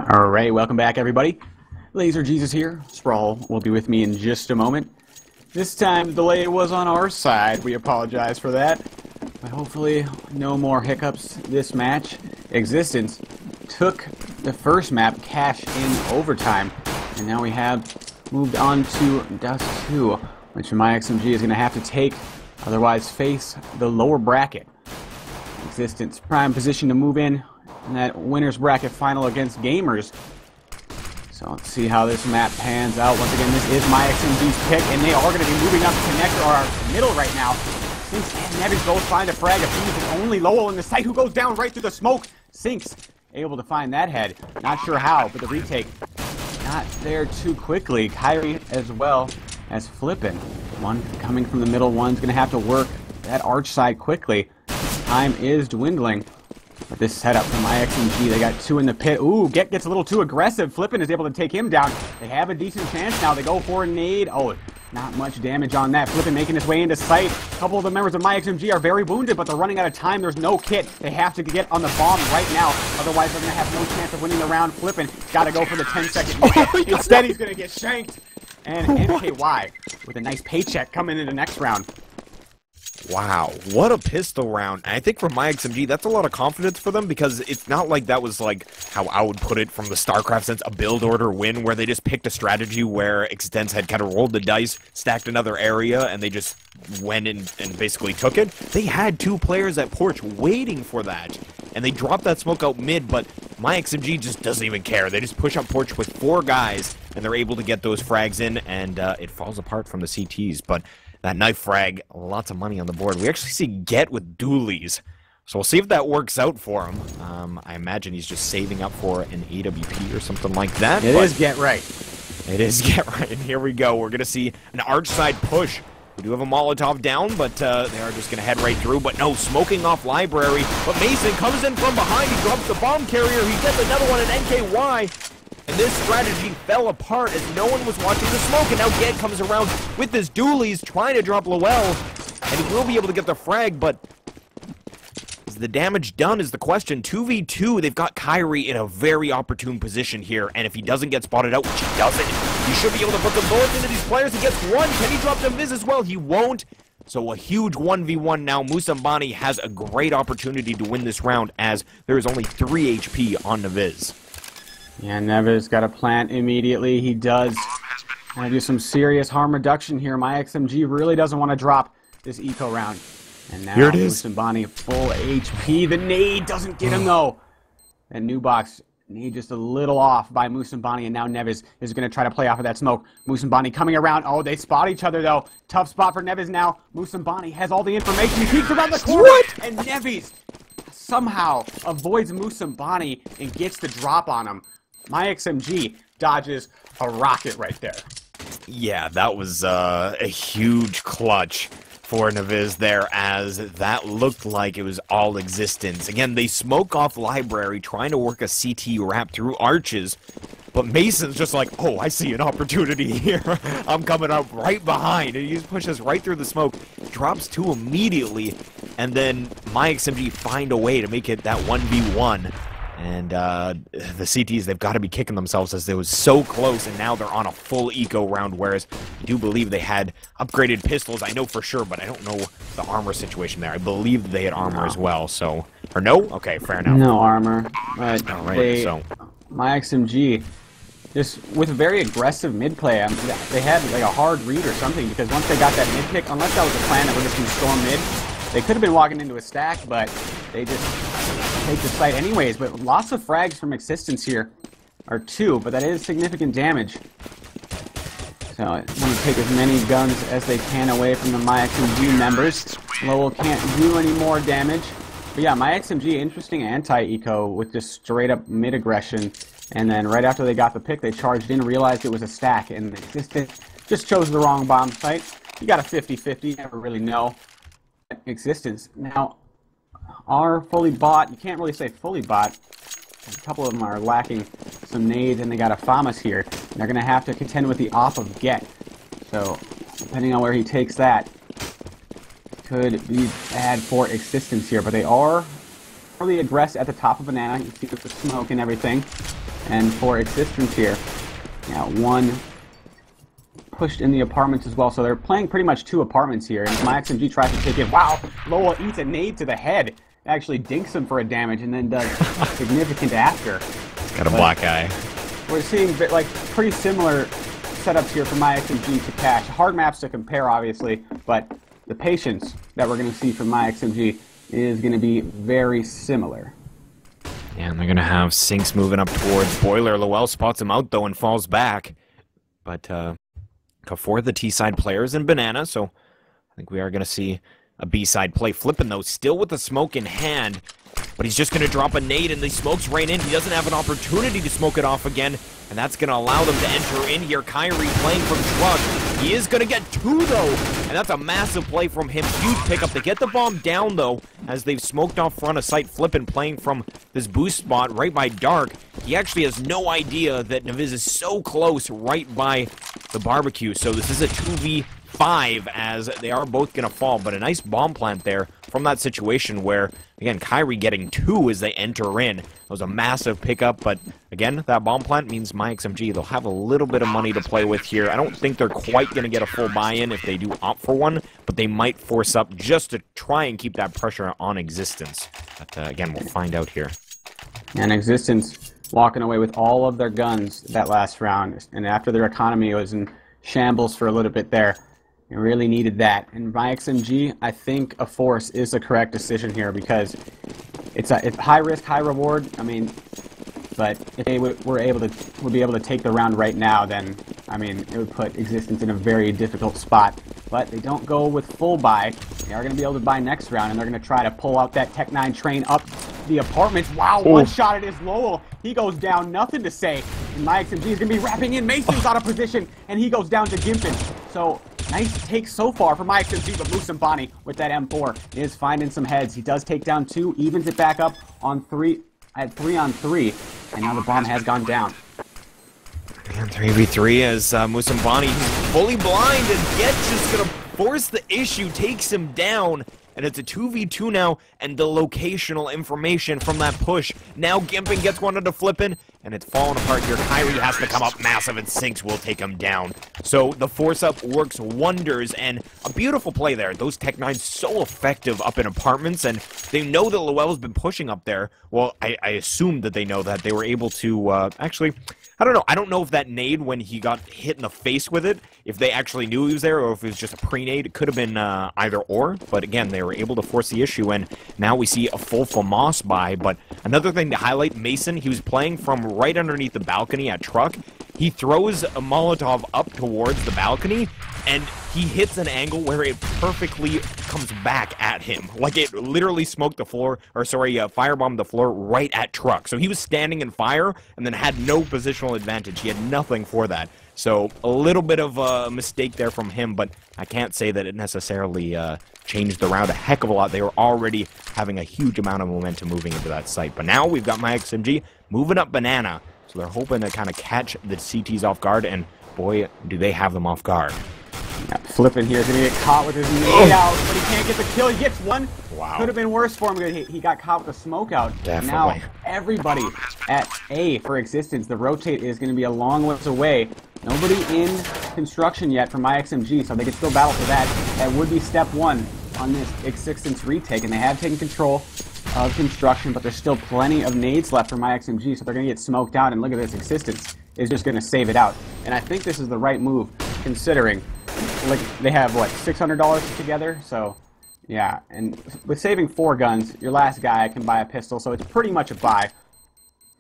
Alright, welcome back everybody. Laser Jesus here. Sprawl will be with me in just a moment. This time the delay was on our side. We apologize for that. But hopefully no more hiccups this match. x6tence took the first map, cash in overtime. And now we have moved on to Dust 2, which myXMG is going to have to take, otherwise face the lower bracket. x6tence prime position to move in that winner's bracket final against Gamers. So let's see how this map pans out. Once again, this is myXMG's pick, and they are going to be moving up to connect our middle right now. Sinks and Nevis both find a frag. It's only Lowell in the sight who goes down right through the smoke. Sinks able to find that head. Not sure how, but the retake not there too quickly. Kyrie as well as Flippin'. One coming from the middle, one's going to have to work that arch side quickly. Time is dwindling. But this setup from myXMG, they got two in the pit. Ooh, gets a little too aggressive. Flippin' is able to take him down. They have a decent chance now. They go for a nade. Oh, not much damage on that. Flippin' making his way into sight. A couple of the members of myXMG are very wounded, but they're running out of time. There's no kit. They have to get on the bomb right now. Otherwise, they're going to have no chance of winning the round. Flippin' got to go for the 10-second. Instead, he's going to get shanked. And MKY with a nice paycheck coming into the next round. Wow, what a pistol round. And I think for myXMG, that's a lot of confidence for them, because it's not like that was like how I would put it from the StarCraft sense, a build order win, where they just picked a strategy where x6tence had kind of rolled the dice, stacked another area, and they just went in and basically took it. They had two players at Porch waiting for that, and they dropped that smoke out mid, but myXMG just doesn't even care. They just push up Porch with 4 guys, and they're able to get those frags in, and it falls apart from the CTs, but that knife frag, lots of money on the board. We actually see Get with dualies, so we'll see if that works out for him. I imagine he's just saving up for an AWP or something like that. It is Get Right. It is Get Right, and here we go. We're going to see an arch side push. We do have a Molotov down, but they are just going to head right through. But no, smoking off library. But Mason comes in from behind. He drops the bomb carrier. He gets another one at NKY. And this strategy fell apart as no one was watching the smoke, and now Get comes around with his dualies, trying to drop Lowell, and he will be able to get the frag, but is the damage done is the question. 2v2, they've got Kyrie in a very opportune position here, and if he doesn't get spotted out, which he doesn't, he should be able to put the bullets into these players. He gets one. Can he drop the Viz as well? He won't. So a huge 1v1 now. myXMG has a great opportunity to win this round, as there is only 3 HP on the Viz. Yeah, Nevis got a plant immediately. He does. Gonna do some serious harm reduction here. myXMG really doesn't want to drop this eco round. And now here it is. myXMG full HP. The nade doesn't get him though. And new box nade just a little off by myXMG, and now Nevis is going to try to play off of that smoke. myXMG coming around. Oh, they spot each other though. Tough spot for Nevis now. myXMG has all the information. He peeks around the corner. What? And Nevis somehow avoids myXMG and gets the drop on him. myXMG dodges a rocket right there. Yeah, that was a huge clutch for Nevis there, as that looked like it was all x6tence. Again, they smoke off library, trying to work a CT wrap through arches, but Mason's just like, oh, I see an opportunity here. I'm coming up right behind. And he just pushes right through the smoke, drops 2 immediately, and then myXMG find a way to make it that 1v1. And the CTs, they've got to be kicking themselves, as they was so close, and now they're on a full eco round, whereas I do believe they had upgraded pistols. I know for sure, but I don't know the armor situation there. I believe they had armor as well, so... Or no? Okay, fair enough. No armor, but all right, so myXMG, just with very aggressive mid play, they had like a hard read or something, because once they got that mid pick, unless that was a plan that we're just going to storm mid, they could have been walking into a stack, but they just take the site anyways. But lots of frags from x6tence here, are 2, but that is significant damage. So I want to take as many guns as they can away from the myXMG members. Lowell can't do any more damage. But yeah, myXMG, interesting anti-eco with just straight up mid-aggression. And then right after they got the pick, they charged in, realized it was a stack, and x6tence just chose the wrong bomb site. You got a 50-50, you never really know. x6tence now are fully bought. You can't really say fully bought. A couple of them are lacking some nades, and they got a FAMAS here. They're going to have to contend with the off of Get. So depending on where he takes that, could be bad for x6tence here. But they are really aggressive at the top of Banana. You see with the smoke and everything. And for x6tence here, yeah, one pushed in the apartments as well. So they're playing pretty much two apartments here. And myXMG tries to take it. Wow, Lowell eats a nade to the head. Actually dinks him for a damage and then does significant after. Got a black eye. We're seeing like pretty similar setups here for myXMG to Cash. Hard maps to compare, obviously, but the patience that we're going to see from myXMG is going to be very similar. Yeah, and they're going to have Sinks moving up towards Boiler. Lowell spots him out, though, and falls back. But for the T-side players and Banana, so I think we are going to see a B-side play. Flipping, though, still with the smoke in hand. But he's just going to drop a nade, and the smoke's right in. He doesn't have an opportunity to smoke it off again, and that's going to allow them to enter in here. Kyrie playing from Truck. He is going to get two, though, and that's a massive play from him. Huge pickup. They get the bomb down, though, as they've smoked off front of sight. Flippin' playing from this boost spot right by Dark. He actually has no idea that Naviz is so close right by the barbecue, so this is a 2v5 as they are both going to fall, but a nice bomb plant there from that situation where, again, Kyrie getting two as they enter in. It was a massive pickup, but again, that bomb plant means myXMG, they'll have a little bit of money to play with here. I don't think they're quite going to get a full buy-in if they do opt for one, but they might force up just to try and keep that pressure on x6tence. But again, we'll find out here. And x6tence walking away with all of their guns that last round, and after their economy was in shambles for a little bit there. It really needed that. And myXMG, I think a force is the correct decision here because it's high risk, high reward. I mean, but if they would be able to take the round right now, then I mean it would put x6tence in a very difficult spot. But they don't go with full buy. They are going to be able to buy next round, and they're going to try to pull out that Tech 9 train up the apartments. Wow, one shot at his Lowell. He goes down, nothing to say. And myXMG is going to be wrapping in. Mason's out of position, and he goes down to Gimpin. So nice take so far for myXMG, but Musambani with that M4 is finding some heads. He does take down two, evens it back up on at 3-on-3, and now the bomb has gone down. And 3v3 as Musambani fully blind, and Get's just going to force the issue, takes him down. And it's a 2v2 now, and the locational information from that push. Now Gimpin gets one into Flippin', and it's falling apart here. Kyrie has to come up massive, and Sinks will take him down. So the force-up works wonders, and a beautiful play there. Those Tech 9s so effective up in apartments, and they know that Lowell's been pushing up there. Well, I assumed that they know that. They were able to, actually, I don't know. I don't know if that nade, when he got hit in the face with it, if they actually knew he was there, or if it was just a pre-nade. It could have been either or, but again, they were able to force the issue, and now we see a full FAMAS buy. But another thing to highlight, Mason, he was playing from right underneath the balcony at Truck. He throws a Molotov up towards the balcony, and he hits an angle where it perfectly comes back at him. Like it literally smoked the floor, or sorry, firebombed the floor right at Truck. So he was standing in fire and then had no positional advantage. He had nothing for that. So a little bit of a mistake there from him, but I can't say that it necessarily changed the round a heck of a lot. They were already having a huge amount of momentum moving into that site. But now we've got myXMG moving up Banana. So they're hoping to kind of catch the CTs off guard, and boy, do they have them off guard. Yeah, Flippin' here is going to get caught with his nade out, but he can't get the kill. He gets one. Wow. Could have been worse for him because he got caught with a smoke out. Definitely. Now everybody at A for x6tence. The rotate is going to be a long ways away. Nobody in construction yet for myXMG, so they can still battle for that. That would be step one on this x6tence retake, and they have taken control of construction, but there's still plenty of nades left for myXMG, so they're going to get smoked out, and look at this, x6tence is just going to save it out. And I think this is the right move, considering like they have, what, $600 together? So, yeah, and with saving 4 guns, your last guy can buy a pistol, so it's pretty much a buy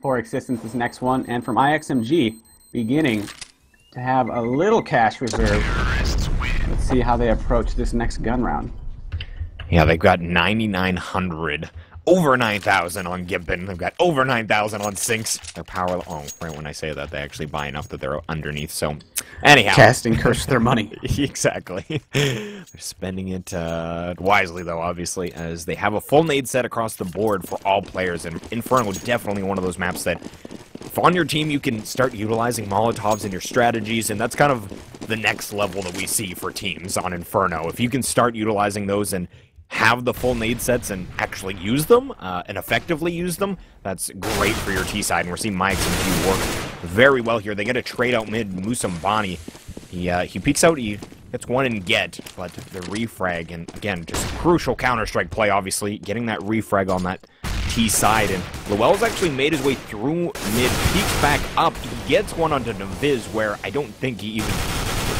for x6tence this next one. And from myXMG, beginning to have a little cash reserve. Let's see how they approach this next gun round. Yeah, they've got 9,900. Over 9,000 on Gimpin. They've got over 9,000 on Sinks. Their power... Oh, right when I say that, they actually buy enough that they're underneath. So, anyhow. Casting curse their money. Exactly. They're spending it wisely, though, obviously, as they have a full nade set across the board for all players. And Inferno is definitely one of those maps that, if on your team, you can start utilizing Molotovs in your strategies. And that's kind of the next level that we see for teams on Inferno. If you can start utilizing those and have the full nade sets and actually use them, and effectively use them, that's great for your T side. And we're seeing myXMG work very well here. They get a trade out mid. Musambani, he peeks out, he gets one and get, but the refrag, and again, just crucial Counter-Strike play, obviously, getting that refrag on that T side. And Lowell's actually made his way through mid, peeks back up, he gets one onto Naviz, where I don't think he even,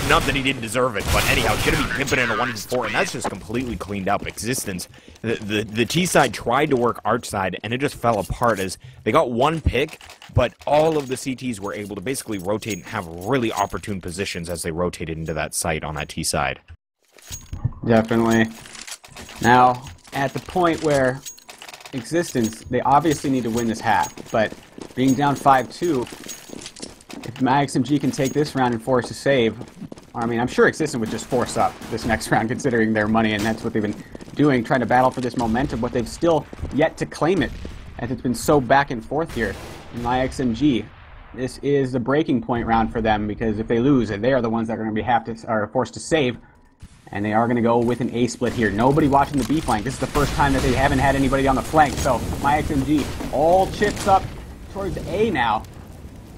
not that he didn't deserve it, but anyhow, it's going to be Gimpin in a 1v4, and that's just completely cleaned up. Existence, the T side tried to work Arch side, and it just fell apart as they got one pick, but all of the CTs were able to basically rotate and have really opportune positions as they rotated into that site on that T side. Definitely. Now, at the point where Existence, they obviously need to win this half, but being down 5-2, if myXMG can take this round and force a save, I mean, I'm sure Existence would just force up this next round considering their money, and that's what they've been doing, trying to battle for this momentum, but they've still yet to claim it, as it's been so back and forth here. In myXMG, this is the breaking point round for them, because if they lose, they are the ones that are going to be forced to save, and they are going to go with an A split here. Nobody watching the B flank. This is the first time that they haven't had anybody on the flank, so myXMG all chips up towards A now.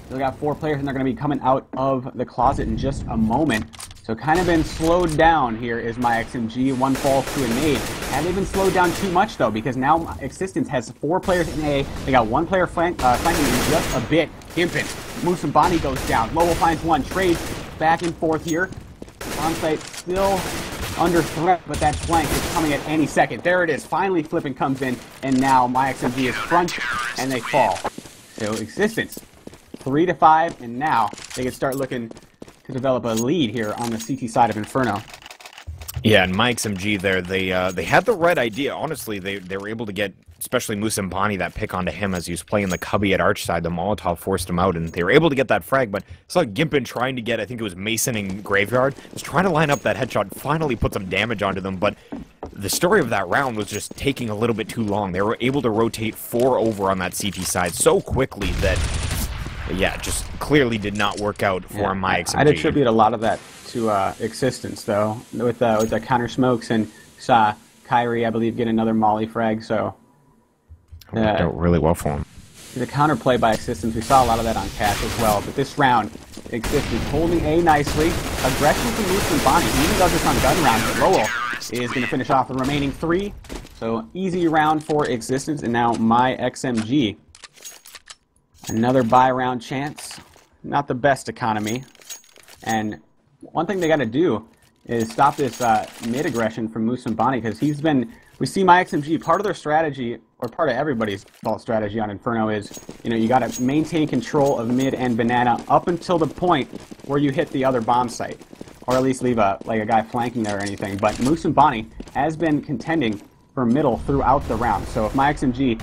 They got 4 players, and they're going to be coming out of the closet in just a moment. So kind of been slowed down here is myXMG. One falls to a nade. Have they been slowed down too much, though? Because now Existence has 4 players in A. They got 1 player flanking in just a bit. Gimpin. Musambani goes down. Lowell finds one. Trade back and forth here. Onsite still under threat, but that flank is coming at any second. There it is. Finally, Flippin comes in, and now myXMG is front, and they fall. So Existence 3-5, and now they can start looking to develop a lead here on the CT side of Inferno. Yeah, and myXMG there, they had the right idea. Honestly, they were able to get, especially Musambani, that pick onto him as he was playing the cubby at Arch side. The Molotov forced him out, and they were able to get that frag, but it's like Gimpin trying to get, I think it was Mason and Graveyard, was trying to line up that headshot, finally put some damage onto them, but the story of that round was just taking a little bit too long. They were able to rotate 4 over on that CT side so quickly that, yeah, just clearly did not work out for myXMG. I'd attribute a lot of that to Existence, though, with the counter smokes, and saw Kyrie, I believe, get another molly frag, so worked out really well for him. The counterplay by Existence, we saw a lot of that on Cash as well, but this round, Existence holding A nicely, aggression from Musambani. He even does this on gun round, but Lowell is going to finish off the remaining 3, so easy round for Existence, and now myXMG. Another buy round chance. Not the best economy. And one thing they got to do is stop this mid-aggression from Musambani, because he's been... We see myXMG, part of their strategy, or part of everybody's fault strategy on Inferno is, you know, you got to maintain control of mid and banana up until the point where you hit the other bomb site. Or at least leave a guy flanking there or anything. But Musambani has been contending for middle throughout the round. So if myXMG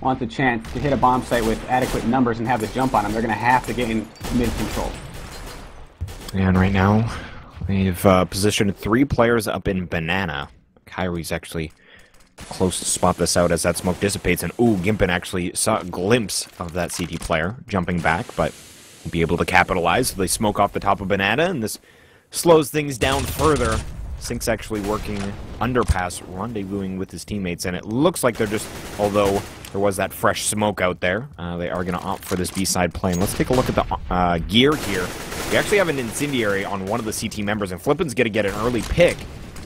want the chance to hit a bomb site with adequate numbers and have the jump on them, they're going to have to get in mid control. And right now, they've positioned 3 players up in banana. Kyrie's actually close to spot this out as that smoke dissipates, and ooh, Gimpin actually saw a glimpse of that CT player jumping back, but will be able to capitalize. So they smoke off the top of banana, and this slows things down further. Sync's actually working underpass, rendezvousing with his teammates, and it looks like they're just, although there was that fresh smoke out there, they are going to opt for this B-side play. And let's take a look at the gear here. We actually have an incendiary on one of the CT members, and Flippin's going to get an early pick.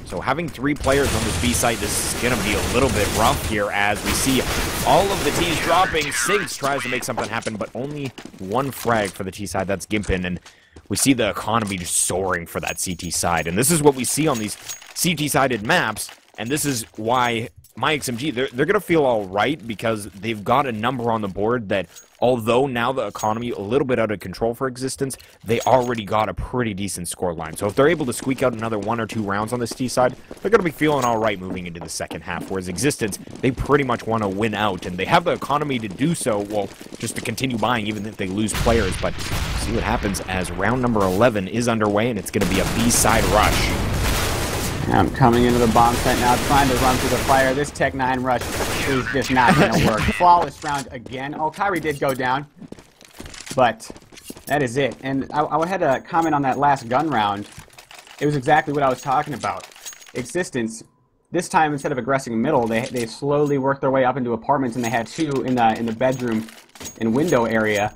So having 3 players on this B site, this is going to be a little bit rough here as we see all of the T's dropping. Sinks tries to make something happen, but only 1 frag for the T side. That's Gimpin, and we see the economy just soaring for that CT side. And this is what we see on these CT-sided maps, and this is why myXMG, they're going to feel all right, because they've got a number on the board that, although now the economy a little bit out of control for Existence, they already got a pretty decent score line. So if they're able to squeak out another 1 or 2 rounds on this T side, they're going to be feeling all right moving into the second half, whereas Existence, they pretty much want to win out, and they have the economy to do so, well, just to continue buying even if they lose players. But see what happens as round number 11 is underway, and it's going to be a B-side rush. I'm coming into the bomb site now, trying to run through the fire. This Tech 9 rush is just not going to work. Flawless round again. Oh, Kyrie did go down, but that is it. And I had to comment on that last gun round. It was exactly what I was talking about. Existence, this time, instead of aggressing middle, they slowly worked their way up into apartments, and they had 2 in the bedroom and window area.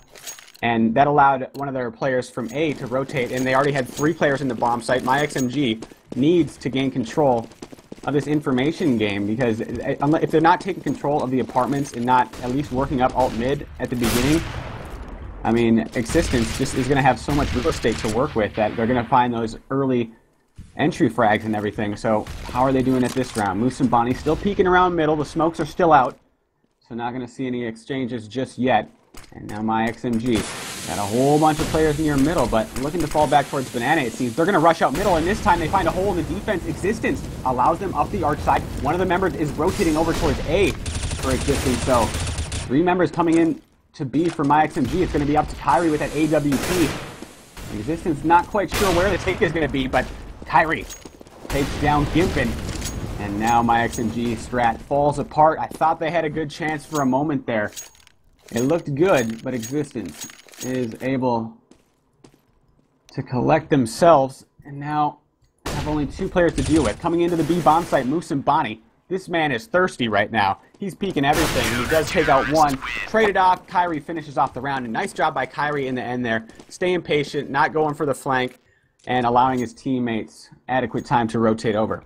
And that allowed one of their players from A to rotate, and they already had 3 players in the bomb site. myXMG needs to gain control of this information game, because if they're not taking control of the apartments and not at least working up alt mid at the beginning, I mean, x6tence just is going to have so much real estate to work with that they're going to find those early entry frags and everything. So how are they doing at this round? Moose and Bonnie still peeking around middle. The smokes are still out, so not going to see any exchanges just yet. And now myXMG got a whole bunch of players near middle, but looking to fall back towards Banana. It seems they're going to rush out middle, and this time they find a hole in the defense. x6tence allows them up the arch side. One of the members is rotating over towards A for x6tence, so 3 members coming in to B for myXMG. It's going to be up to Kyrie with that AWP. x6tence not quite sure where the take is going to be, but Kyrie takes down Gimpin. And now myXMG strat falls apart. I thought they had a good chance for a moment there. It looked good, but x6tence is able to collect themselves, and now have only 2 players to deal with. Coming into the B bomb site, Moose and Bonnie. This man is thirsty right now. He's peeking everything, and he does take out 1. Traded off, Kyrie finishes off the round. And nice job by Kyrie in the end there. Staying patient, not going for the flank, and allowing his teammates adequate time to rotate over.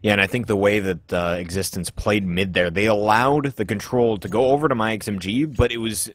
Yeah, and I think the way that x6tence played mid there, they allowed the control to go over to myXMG, but it was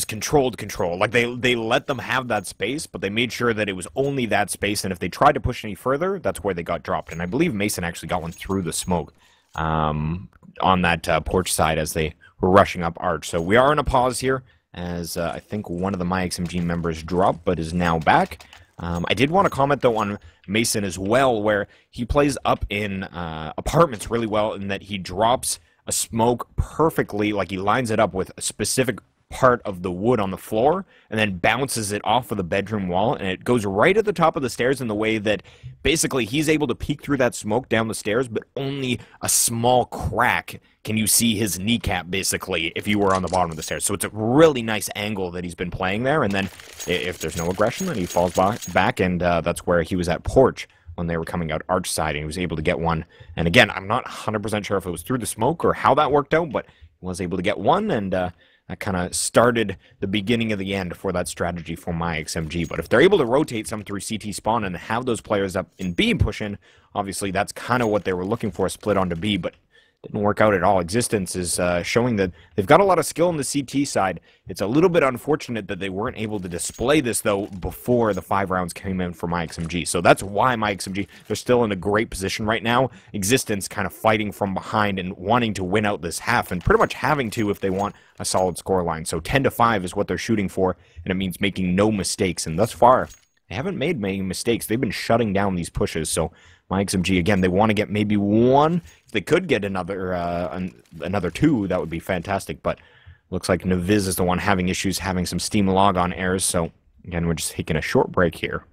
controlled control. Like, they let them have that space, but they made sure that it was only that space, and if they tried to push any further, that's where they got dropped. And I believe Mason actually got one through the smoke on that porch side as they were rushing up arch. So we are in a pause here, as I think one of the myXMG members dropped, but is now back. I did want to comment, though, on Mason as well, where he plays up in apartments really well in that he drops a smoke perfectly, like he lines it up with a specific part of the wood on the floor and then bounces it off of the bedroom wall, and it goes right at the top of the stairs in the way that basically he's able to peek through that smoke down the stairs, but only a small crack can you see his kneecap, basically, if you were on the bottom of the stairs. So it's a really nice angle that he's been playing there, and then if there's no aggression, then he falls back, and that's where he was at porch when they were coming out arch side, and he was able to get one. And again, I'm not 100% sure if it was through the smoke or how that worked out, but he was able to get one, and that kind of started the beginning of the end for that strategy for myXMG. But if they're able to rotate some through CT spawn and have those players up in B pushing, obviously that's kind of what they were looking for, split onto B, but didn't work out at all. x6tence is showing that they've got a lot of skill on the CT side. It's a little bit unfortunate that they weren't able to display this, though, before the 5 rounds came in for myXMG. So that's why myXMG, they're still in a great position right now. x6tence kind of fighting from behind and wanting to win out this half, and pretty much having to if they want a solid scoreline. So 10-5 is what they're shooting for, and it means making no mistakes. And thus far, they haven't made many mistakes. They've been shutting down these pushes. So myXMG, again, they want to get maybe 1. If they could get another 2, that would be fantastic. But looks like Naviz is the one having issues, having some Steam logon errors. So again, we're just taking a short break here.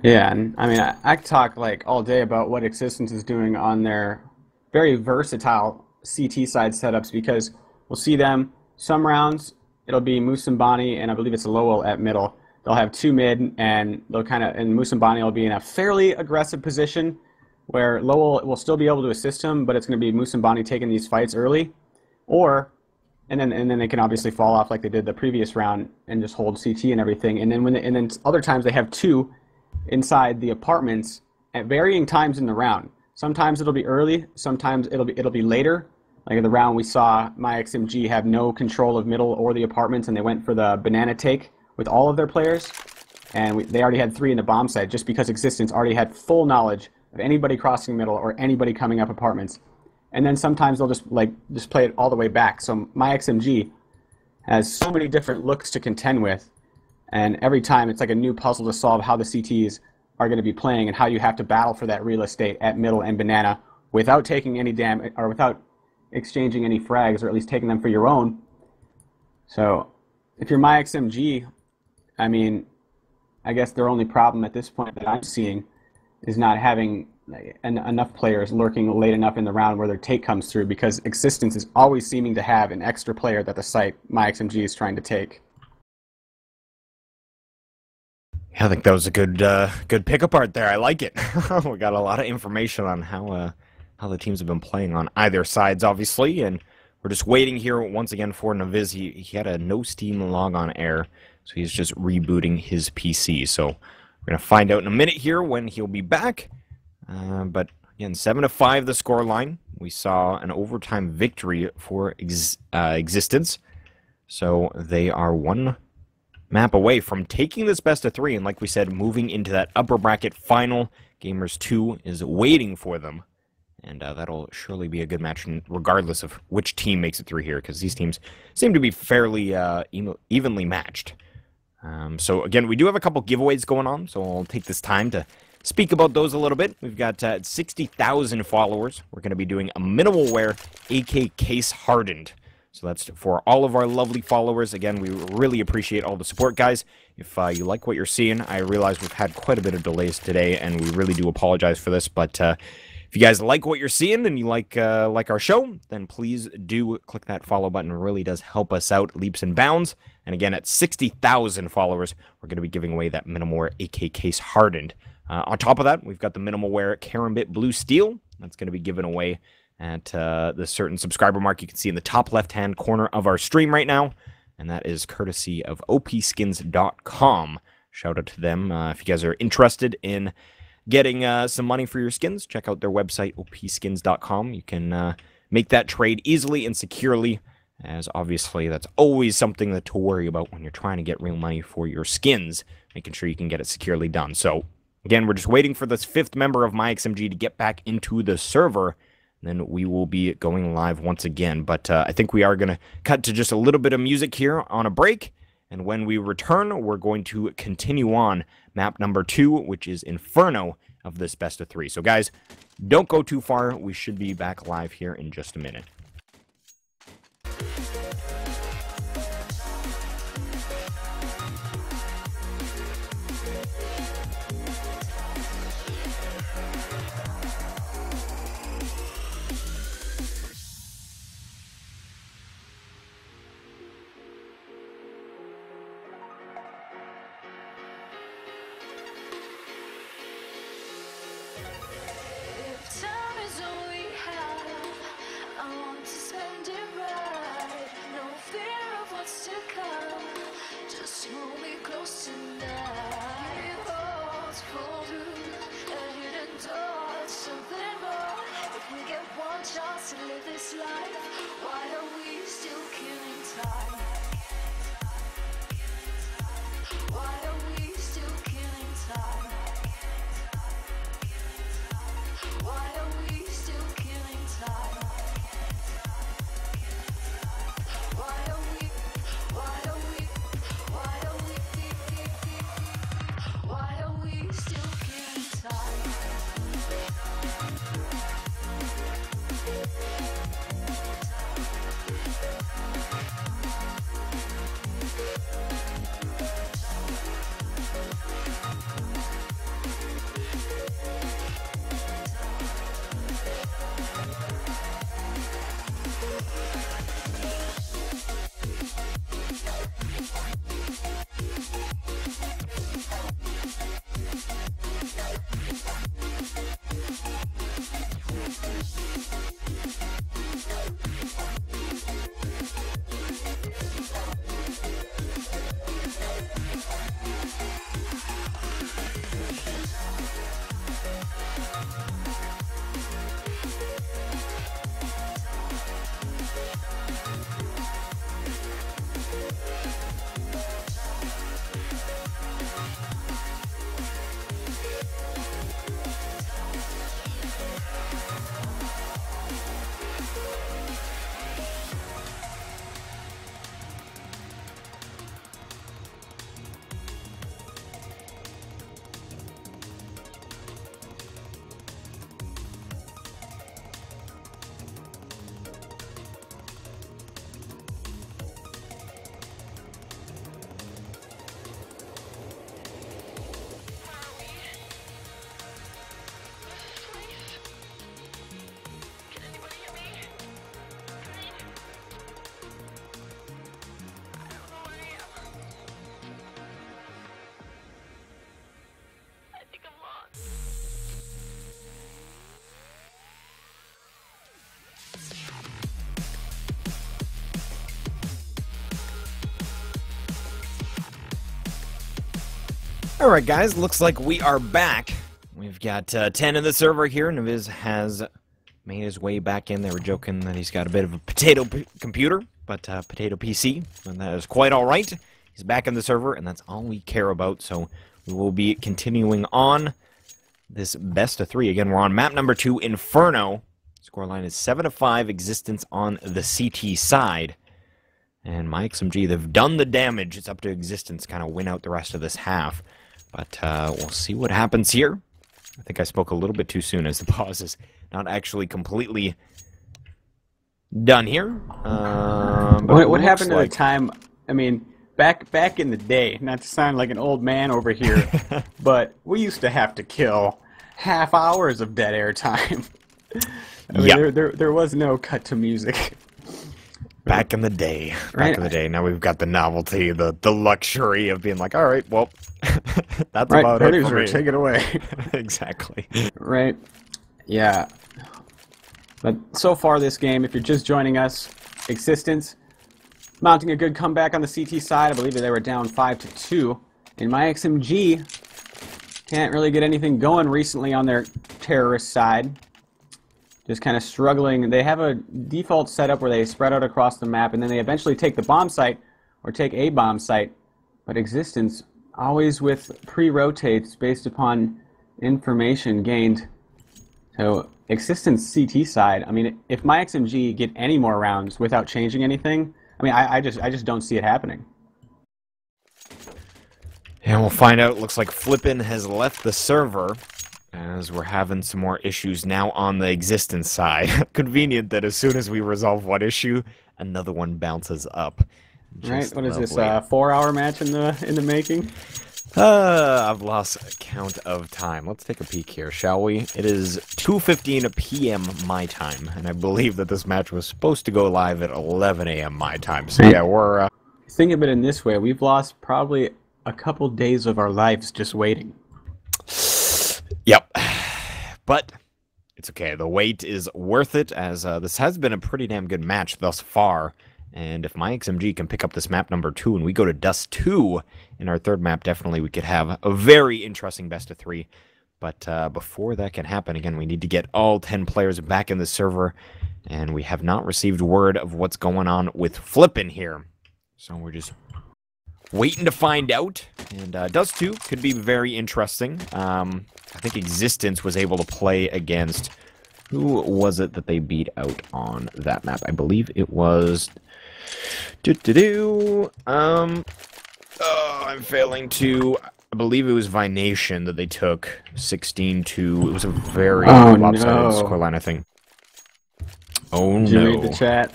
Yeah, and I mean, I could talk like all day about what x6tence is doing on their very versatile CT side setups, because we'll see them some rounds. It'll be Moose and Bonnie, and I believe it's Lowell at middle. They'll have 2 mid, and Moose and Bonnie will be in a fairly aggressive position where Lowell will still be able to assist him, but it's going to be Moose and Bonnie taking these fights early, and then they can obviously fall off like they did the previous round and just hold CT and everything. And then other times they have 2 inside the apartments at varying times in the round. Sometimes it'll be early, sometimes it'll be later. Like in the round we saw myXMG have no control of middle or the apartments, and they went for the banana take with all of their players, and they already had 3 in the bomb site, just because x6tence already had full knowledge of anybody crossing middle or anybody coming up apartments. And then sometimes they'll just play it all the way back. So myXMG has so many different looks to contend with, and every time it's like a new puzzle to solve how the CTs are going to be playing and how you have to battle for that real estate at middle and banana without taking any damage or without exchanging any frags, or at least taking them for your own. So if you're myXMG, I mean, I guess their only problem at this point that I'm seeing is not having enough players lurking late enough in the round where their take comes through, because x6tence is always seeming to have an extra player that the site myXMG is trying to take. Yeah, I think that was a good pickup art there. I like it. We got a lot of information on how the teams have been playing on either sides, obviously, and we're just waiting here once again for Naviz. He had a no Steam log on error, so he's just rebooting his PC. So we're gonna find out in a minute here when he'll be back. But again, 7-5 the scoreline. We saw an overtime victory for Existence, so they are one map away from taking this best of 3, and like we said, moving into that upper bracket final. Gamers 2 is waiting for them, and that'll surely be a good match regardless of which team makes it through here, because these teams seem to be fairly evenly matched. So again, we do have a couple giveaways going on, so I'll take this time to speak about those a little bit. We've got 60,000 followers. We're going to be doing a minimal wear AK case hardened. So that's for all of our lovely followers. Again, we really appreciate all the support, guys. If you like what you're seeing, I realize we've had quite a bit of delays today, and we really do apologize for this. But if you guys like what you're seeing and you like our show, then please do click that follow button. It really does help us out leaps and bounds. And again, at 60,000 followers, we're going to be giving away that minimal wear AK case hardened. On top of that, we've got the minimal wear Karambit Blue Steel. That's going to be given away at the certain subscriber mark you can see in the top left-hand corner of our stream right now. And that is courtesy of opskins.com. Shout out to them. If you guys are interested in getting some money for your skins, check out their website, opskins.com. You can make that trade easily and securely, as obviously that's always something to worry about when you're trying to get real money for your skins, making sure you can get it securely done. So, again, we're just waiting for this 5th member of myXMG to get back into the server. Then we will be going live once again. But I think we are going to cut to just a little bit of music here on a break. And when we return, we're going to continue on map number 2, which is Inferno of this best of 3. So, guys, don't go too far. We should be back live here in just a minute. To live this life, why are we still killing time? Why are we still killing time? Why are we still killing time? Why are we, why are we, why are we Alright guys, looks like we are back. We've got 10 in the server here. Naviz has made his way back in. They were joking that he's got a bit of a potato computer, but potato PC, and that is quite alright. He's back in the server, and that's all we care about, so we will be continuing on this best of 3. Again, we're on map number 2, Inferno. Scoreline is 7-5, existence on the CT side. And myXMG, they've done the damage. It's up to existence, kind of win out the rest of this half. But we'll see what happens here. I think I spoke a little bit too soon, as the pause is not actually completely done here. What happened to the time? I mean, back in the day, not to sound like an old man over here, but we used to have to kill half hours of dead air time. I mean, there was no cut to music. Back in the day. Back in the day. Now we've got the novelty, the luxury of being like, all right, well, that's about it for me. Take it away. Exactly. Right. Yeah. But so far this game, if you're just joining us, Existence mounting a good comeback on the CT side. I believe they were down 5-2. And myXMG can't really get anything going recently on their terrorist side. Just kind of struggling. They have a default setup where they spread out across the map, and then they eventually take the bomb site or take a bomb site. But Existence always with pre-rotates based upon information gained. So Existence CT side, I mean, if myXMG get any more rounds without changing anything, I mean, I just don't see it happening. And we'll find out. It looks like Flippin has left the server, as we're having some more issues now on the Existence side. Convenient that as soon as we resolve one issue, another one bounces up. Right, what is this, 4-hour match in the making? I've lost count of time. Let's take a peek here, shall we? It is 2:15 p.m. my time, and I believe that this match was supposed to go live at 11 a.m. my time. So yeah, we're... Think of it in this way. We've lost probably a couple days of our lives just waiting. Yep. But it's okay. The wait is worth it, as this has been a pretty damn good match thus far. And if myXMG can pick up this map number 2 and we go to Dust 2 in our third map, definitely we could have a very interesting best of 3. But before that can happen, again, we need to get all 10 players back in the server. And we have not received word of what's going on with Flippin here. So we're just waiting to find out. And Dust 2 could be very interesting. I think Existence was able to play against... Who was it that they beat out on that map? I believe it was... I'm failing to... I believe it was Vination that they took 16-2. It was a very lopsided scoreline, I think. Oh, no. Did you read the chat?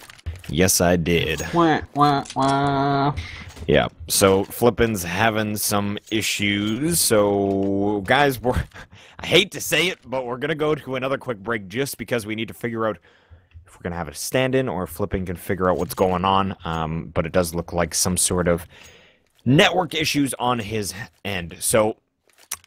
Yes, I did. Wah, wah, wah. Yeah, so Flippin's having some issues, so guys, I hate to say it, but we're going to go to another quick break just because we need to figure out if we're going to have a stand-in or if Flippin can figure out what's going on, but it does look like some sort of network issues on his end. So,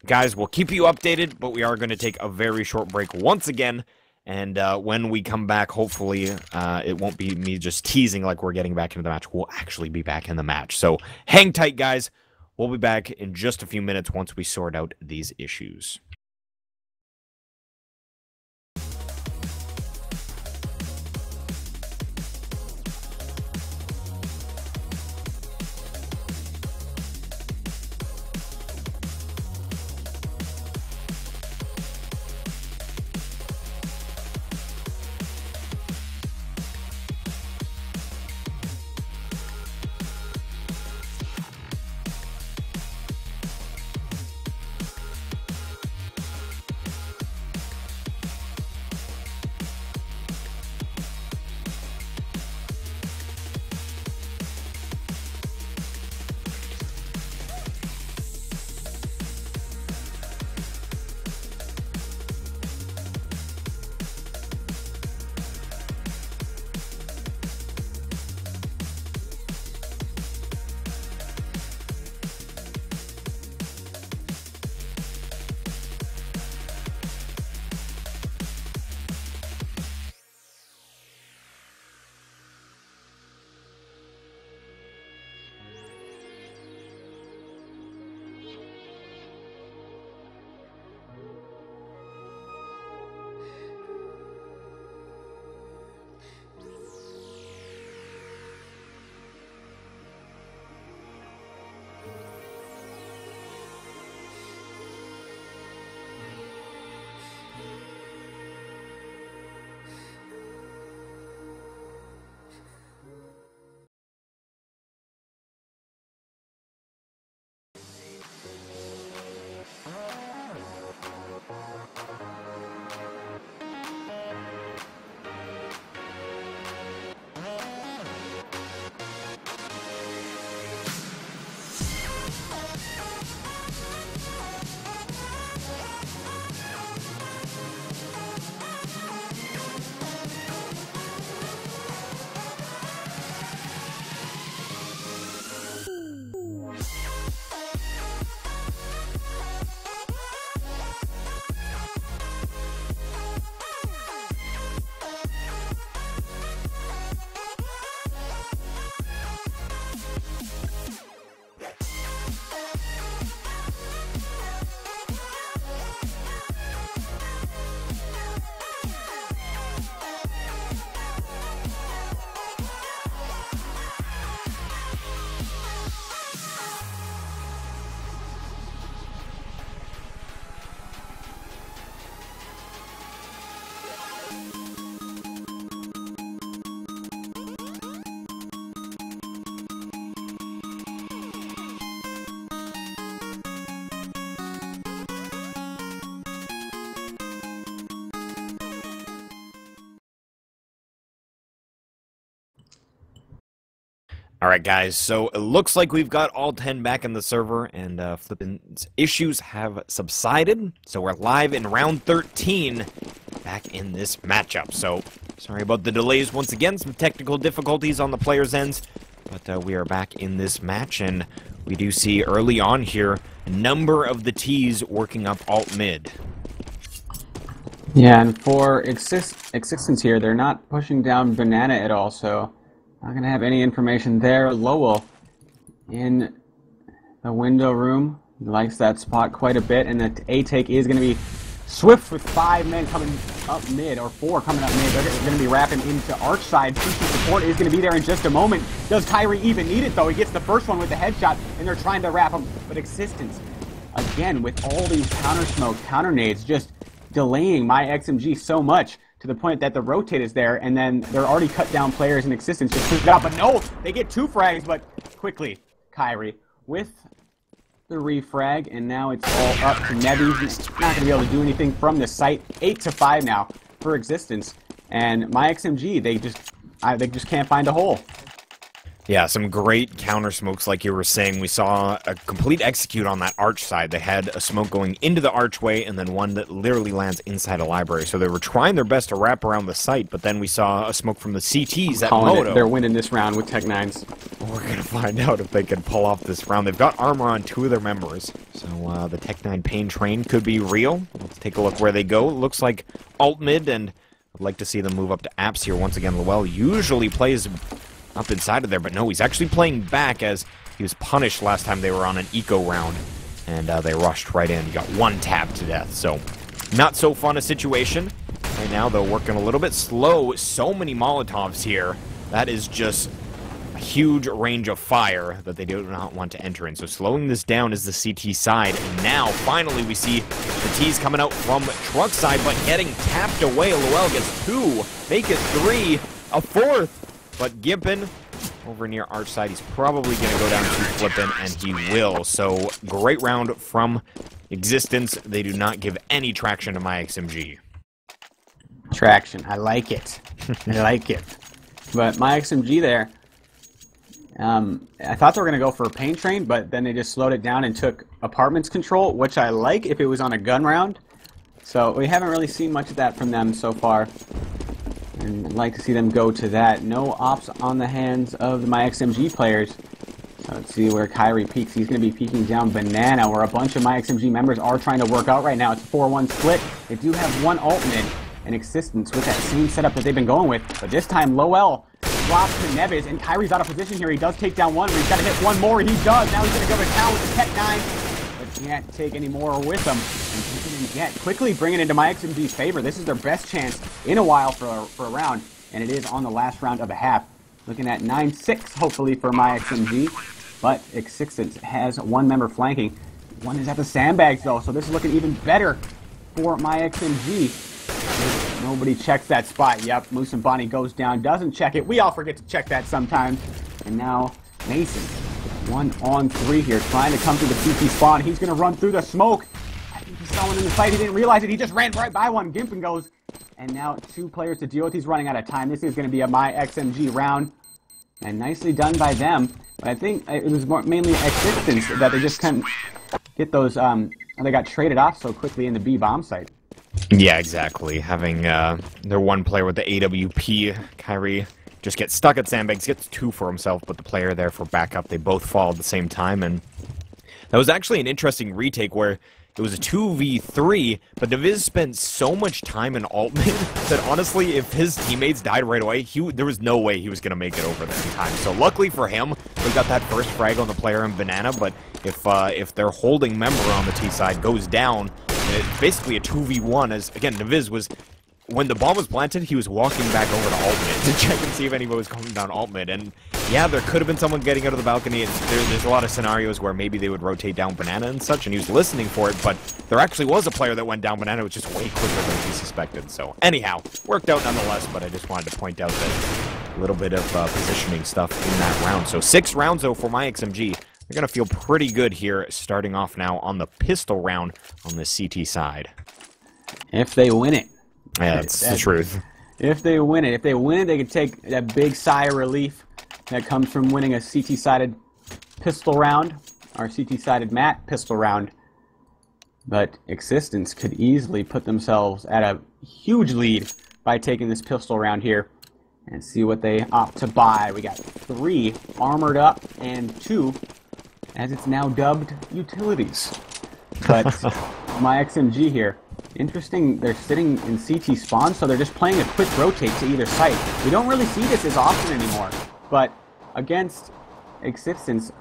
guys, we'll keep you updated, but we are going to take a very short break once again. And when we come back, hopefully, it won't be me just teasing like we're getting back into the match. We'll actually be back in the match. So hang tight, guys. We'll be back in just a few minutes once we sort out these issues. Alright guys, so it looks like we've got all 10 back in the server, and Flippin's issues have subsided, so we're live in round 13 back in this matchup. So, sorry about the delays once again, some technical difficulties on the players' ends, but we are back in this match, and we do see early on here a number of the T's working up alt mid. Yeah, and for x6tence here, they're not pushing down banana at all, so not going to have any information there. Lowell in the window room. He likes that spot quite a bit, and the A-take is going to be swift with 5 men coming up mid, or 4 coming up mid. They're going to be wrapping into arch side. CT support is going to be there in just a moment. Does Kyrie even need it, though? He gets the first one with the headshot, and they're trying to wrap him. But x6tence, again, with all these counter smoke, counter nades, just delaying myXMG so much, to the point that the rotate is there, and then they're already cut down players in x6tence just push it out. But no, they get 2 frags, but quickly, Kyrie with the refrag, and now it's all up to Nebby. He's not going to be able to do anything from the site. 8-5 now for x6tence, and myXMG, they just can't find a hole. Yeah, some great counter smokes like you were saying. We saw a complete execute on that arch side. They had a smoke going into the archway and then one that literally lands inside a library. So they were trying their best to wrap around the site, but then we saw a smoke from the CTs at Moto. They're winning this round with Tech 9s. We're going to find out if they can pull off this round. They've got armor on 2 of their members, so the Tech 9 pain train could be real. Let's take a look where they go. It looks like alt mid, and I'd like to see them move up to apps here once again. Lowell usually plays up inside of there, but no, he's actually playing back as he was punished last time they were on an eco round, and they rushed right in. He got 1 tap to death, so not so fun a situation. Right now, they're working a little bit slow. So many Molotovs here. That is just a huge range of fire that they do not want to enter in. So slowing this down is the CT side, and now, finally, we see the T's coming out from truck side, but getting tapped away. Lowell gets 2, make it 3, a 4th. But Gimpin, over near arch side, he's probably going to go down to Flippin, and he will. So, great round from x6tence. They do not give any traction to myXMG. Traction. I like it. I like it. But myXMG there, I thought they were going to go for a paint train, but then they just slowed it down and took apartments control, which I like if it was on a gun round. So, we haven't really seen much of that from them so far. And I'd like to see them go to that. No ops on the hands of the myXMG players. So let's see where Kyrie peeks. He's going to be peeking down banana, where a bunch of myXMG members are trying to work out right now. It's a 4-1 split. They do have 1 alt mid and x6tence with that same setup that they've been going with. But this time, Lowell drops to Neves, and Kyrie's out of position here. He does take down 1, but he's got to hit 1 more. He does. Now he's going to go to town with the Tech 9. But can't take any more with him. And quickly bringing it into myXMG's favor. This is their best chance in a while for a round, and it is on the last round of a half. Looking at 9-6, hopefully, for myXMG, but x6tence has 1 member flanking. 1 is at the sandbags, though, so this is looking even better for myXMG. Nobody checks that spot. Yep, Moose and Bonnie goes down, doesn't check it. We all forget to check that sometimes. And now, Mason, 1-on-3 here, trying to come through the CT spawn. He's going to run through the smoke. He saw one in the fight, he didn't realize it, he just ran right by one. Gimpin goes, and now 2 players to deal with. He's running out of time. This is going to be a myXMG round, and nicely done by them. But I think it was mainly x6tence that they just couldn't get those, they got traded off so quickly in the B bomb site. Yeah, exactly. Having their 1 player with the AWP, Kyrie, just gets stuck at sandbags, gets 2 for himself, but the player there for backup, they both fall at the same time, and that was actually an interesting retake where it was a 2v3, but Neves spent so much time in alt mid that honestly, if his teammates died right away, there was no way he was going to make it over there in time. So luckily for him, we got that first frag on the player in banana, but if their holding member on the T side goes down, it's basically a 2v1, as again, Neves was, when the bomb was planted, he was walking back over to alt mid to check and see if anybody was coming down alt mid, and yeah, there could have been someone getting out of the balcony, and there's a lot of scenarios where maybe they would rotate down banana and such, and he was listening for it, but there actually was a player that went down banana, it was just way quicker than he suspected. So anyhow, worked out nonetheless, but I just wanted to point out that a little bit of positioning stuff in that round. So 6 rounds though for myXMG. They're going to feel pretty good here, starting off now on the pistol round on the CT side. If they win it. Yeah, that's the truth. If they win it, they can take that big sigh of relief that comes from winning a CT-sided pistol round, or CT-sided mat pistol round. But x6tence could easily put themselves at a huge lead by taking this pistol round here. And see what they opt to buy. We got 3 armored up and 2, as it's now dubbed, utilities. But myXMG here, interesting, they're sitting in CT spawn, so they're just playing a quick rotate to either site. We don't really see this as often anymore, but against x6tence,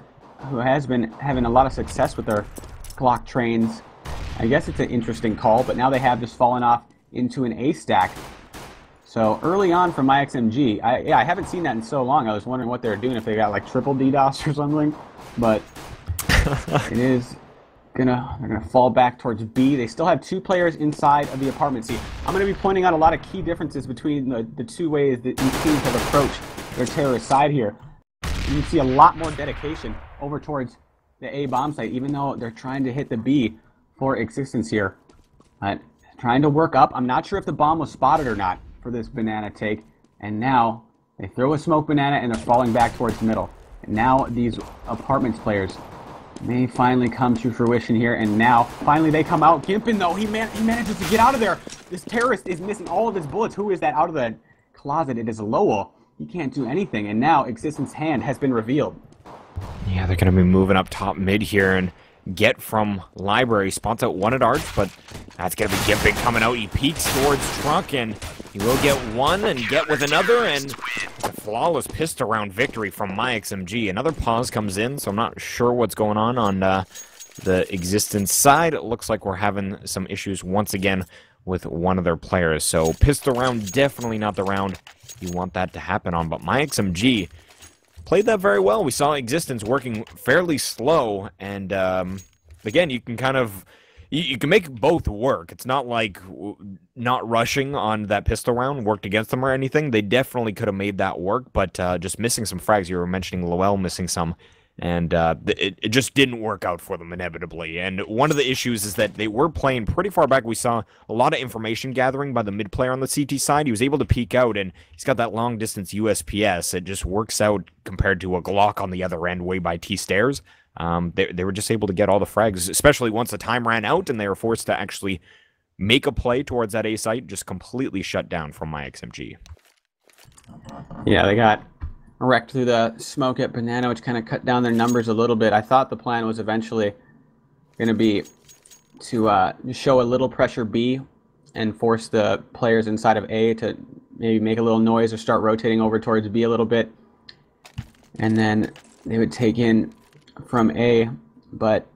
who has been having a lot of success with their Glock trains, I guess it's an interesting call, but now they have just fallen off into an A stack. So early on from myXMG, I haven't seen that in so long. I was wondering what they were doing, if they got like triple DDoS or something. But it is they're gonna fall back towards B. They still have 2 players inside of the apartment. See, I'm gonna be pointing out a lot of key differences between the 2 ways that these teams have approached their terrorist side here. You can see a lot more dedication over towards the A bomb site, even though they're trying to hit the B for x6tence here. But trying to work up. I'm not sure if the bomb was spotted or not for this banana take, and now they throw a smoke banana and they're falling back towards the middle. And now these apartments players may finally come to fruition here, and now finally they come out. Gimpin, though, he manages to get out of there. This terrorist is missing all of his bullets. Who is that out of the closet? It is Lowell. He can't do anything, and now x6tence's hand has been revealed. Yeah, they're going to be moving up top mid here and get from library. Spots out 1 at arch, but that's going to be Gimpin coming out. He peeks towards truck, and he will get 1 and get with another, and a flawless pistol round victory from myXMG. Another pause comes in, so I'm not sure what's going on the x6tence side. It looks like we're having some issues once again with one of their players. So pistol round, definitely not the round you want that to happen on, but myXMG played that very well. We saw x6tence working fairly slow, and again, you can kind of you can make both work. It's not like not rushing on that pistol round worked against them or anything. They definitely could have made that work, but just missing some frags. You were mentioning Lowell missing some, and it just didn't work out for them inevitably. And one of the issues is that they were playing pretty far back. We saw a lot of information gathering by the mid player on the CT side. He was able to peek out, and he's got that long distance USPS. It just works out compared to a Glock on the other end way by T stairs. They were just able to get all the frags, especially once the time ran out and they were forced to actually make a play towards that A site, just completely shut down from myXMG. Yeah, they got wrecked through the smoke at Banana, which kind of cut down their numbers a little bit. I thought the plan was eventually going to be to show a little pressure B and force the players inside of A to maybe make a little noise or start rotating over towards B a little bit. And then they would take in from A, but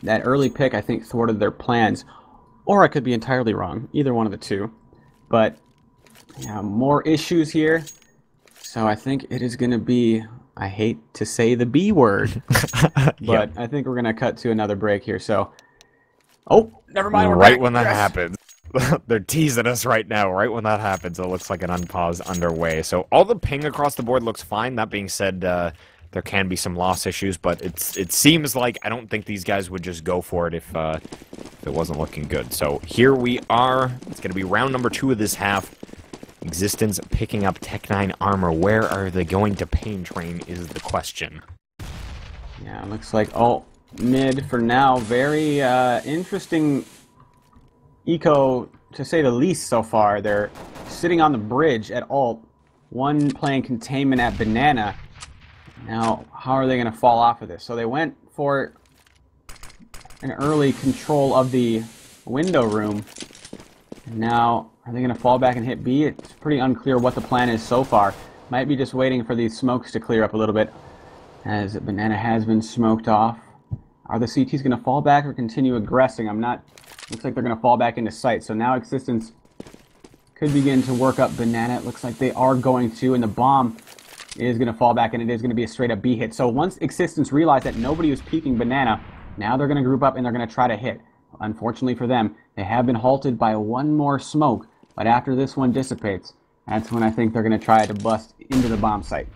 that early pick, I think, thwarted their plans. Or I could be entirely wrong. Either one of the two. But yeah, more issues here. So I think it is going to be, I hate to say the B word, but yep. I think we're going to cut to another break here. So, oh, never mind. We're right back. When that happens. They're teasing us right now. Right when that happens, it looks like an unpause underway. So all the ping across the board looks fine. That being said, there can be some loss issues, but it seems like I don't think these guys would just go for it if it wasn't looking good. So here we are. It's going to be round number 2 of this half. x6tence picking up Tech 9 armor. Where are they going to pain train is the question. Yeah, it looks like alt mid for now. Very interesting eco, to say the least, so far. They're sitting on the bridge at alt. One playing containment at Banana. Now, how are they going to fall off of this? So they went for an early control of the window room. And now, are they going to fall back and hit B? It's pretty unclear what the plan is so far. Might be just waiting for these smokes to clear up a little bit, as Banana has been smoked off. Are the CTs going to fall back or continue aggressing? I'm not. Looks like they're going to fall back into sight. So now x6tence could begin to work up Banana. It looks like they are going to, and the bomb is going to fall back, and it is going to be a straight up B hit. So once x6tence realized that nobody was peeking Banana, now they're going to group up and they're going to try to hit. Unfortunately for them, they have been halted by one more smoke, but after this one dissipates, that's when I think they're going to try to bust into the bomb site.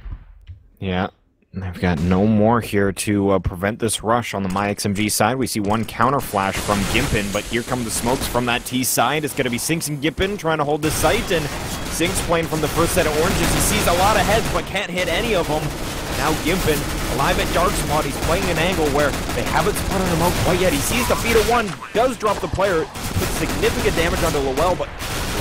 Yeah, they've got no more here to prevent this rush on the myXMG side. We see one counter flash from Gimpin, but here come the smokes from that T side. It's going to be Sinks and Gimpin trying to hold this site, and Sinks playing from the first set of oranges. He sees a lot of heads, but can't hit any of them. now Gimpin alive at dark spot. He's playing an angle where they haven't spotted him out quite yet. He sees the feed of one, does drop the player, puts significant damage onto Lowell, but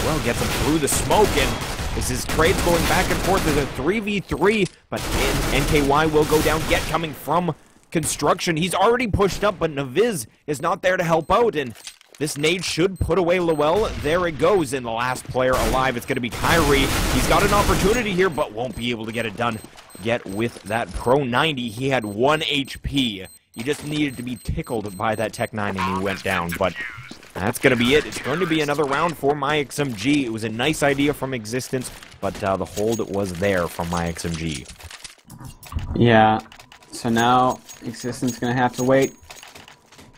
Lowell gets him through the smoke, and this is trades going back and forth. There's a 3v3, but NKY will go down. Get coming from construction. He's already pushed up, but Naviz is not there to help out, and this nade should put away Lowell. There it goes, and the last player alive, it's going to be Kyrie. He's got an opportunity here, but won't be able to get it done yet with that Pro 90. He had 1 HP. He just needed to be tickled by that Tech 9, and he went down, but that's going to be it. It's going to be another round for myXMG. It was a nice idea from Existence, but the hold was there from myXMG. Yeah, so now Existence going to have to wait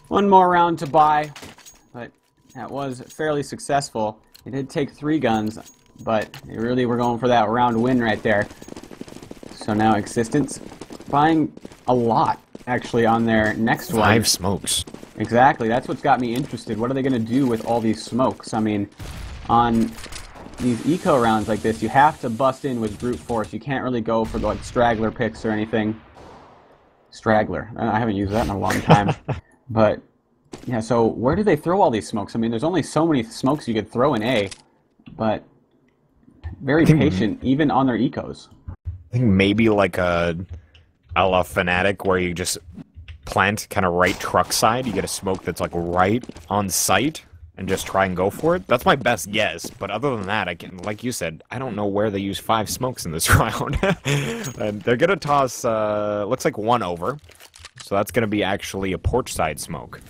one more round to buy. But that was fairly successful. It did take 3 guns, but they really were going for that round win right there. So now Existence buying a lot, actually, on their next one. 5 smokes. Exactly, that's what's got me interested. What are they going to do with all these smokes? I mean, on these eco rounds like this, you have to bust in with brute force. You can't really go for like straggler picks or anything. Straggler. I haven't used that in a long time. But yeah, so where do they throw all these smokes? I mean, there's only so many smokes you could throw in A, but very patient, even on their ecos. I think maybe like a la Fnatic, where you just plant kind of right truck side. You get a smoke that's like right on site and just try and go for it. That's my best guess, but other than that, I can, like you said, I don't know where they use 5 smokes in this round. And they're gonna toss, looks like 1 over, so that's gonna be actually a porch side smoke.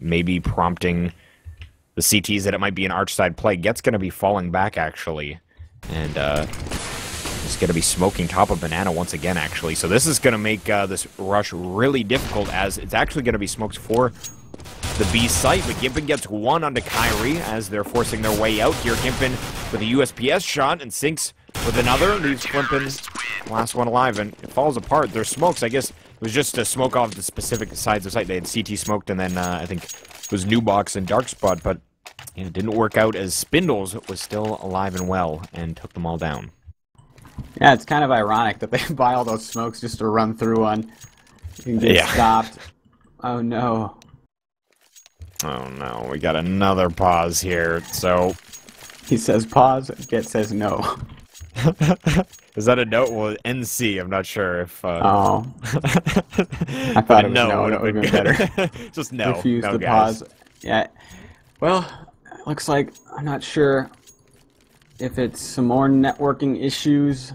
Maybe prompting the CTs that it might be an arch side play. Get's going to be falling back, actually. And it's going to be smoking top of banana once again, actually. So this is going to make this rush really difficult, as it's actually going to be smoked for the B site. But Gimpin gets 1 onto Kyrie as they're forcing their way out here. Gimpin with a USPS shot and sinks with another. Leaves Flimpin last one alive, and it falls apart. There's smokes, I guess. It was just a smoke off the specific sides of the site. They had CT smoked, and then I think it was Newbox and Dark Spot, but it didn't work out, as Spindles was still alive and well and took them all down. Yeah, it's kind of ironic that they buy all those smokes just to run through one and get stopped. Oh no. Oh no, we got another pause here, so... He says pause, Get says no. Is that a no? Well, NC, I'm not sure if... Oh. I thought it was no, it would have been better. Just no. Refuse no, to guys. pause. Yeah. Well, looks like I'm not sure if it's some more networking issues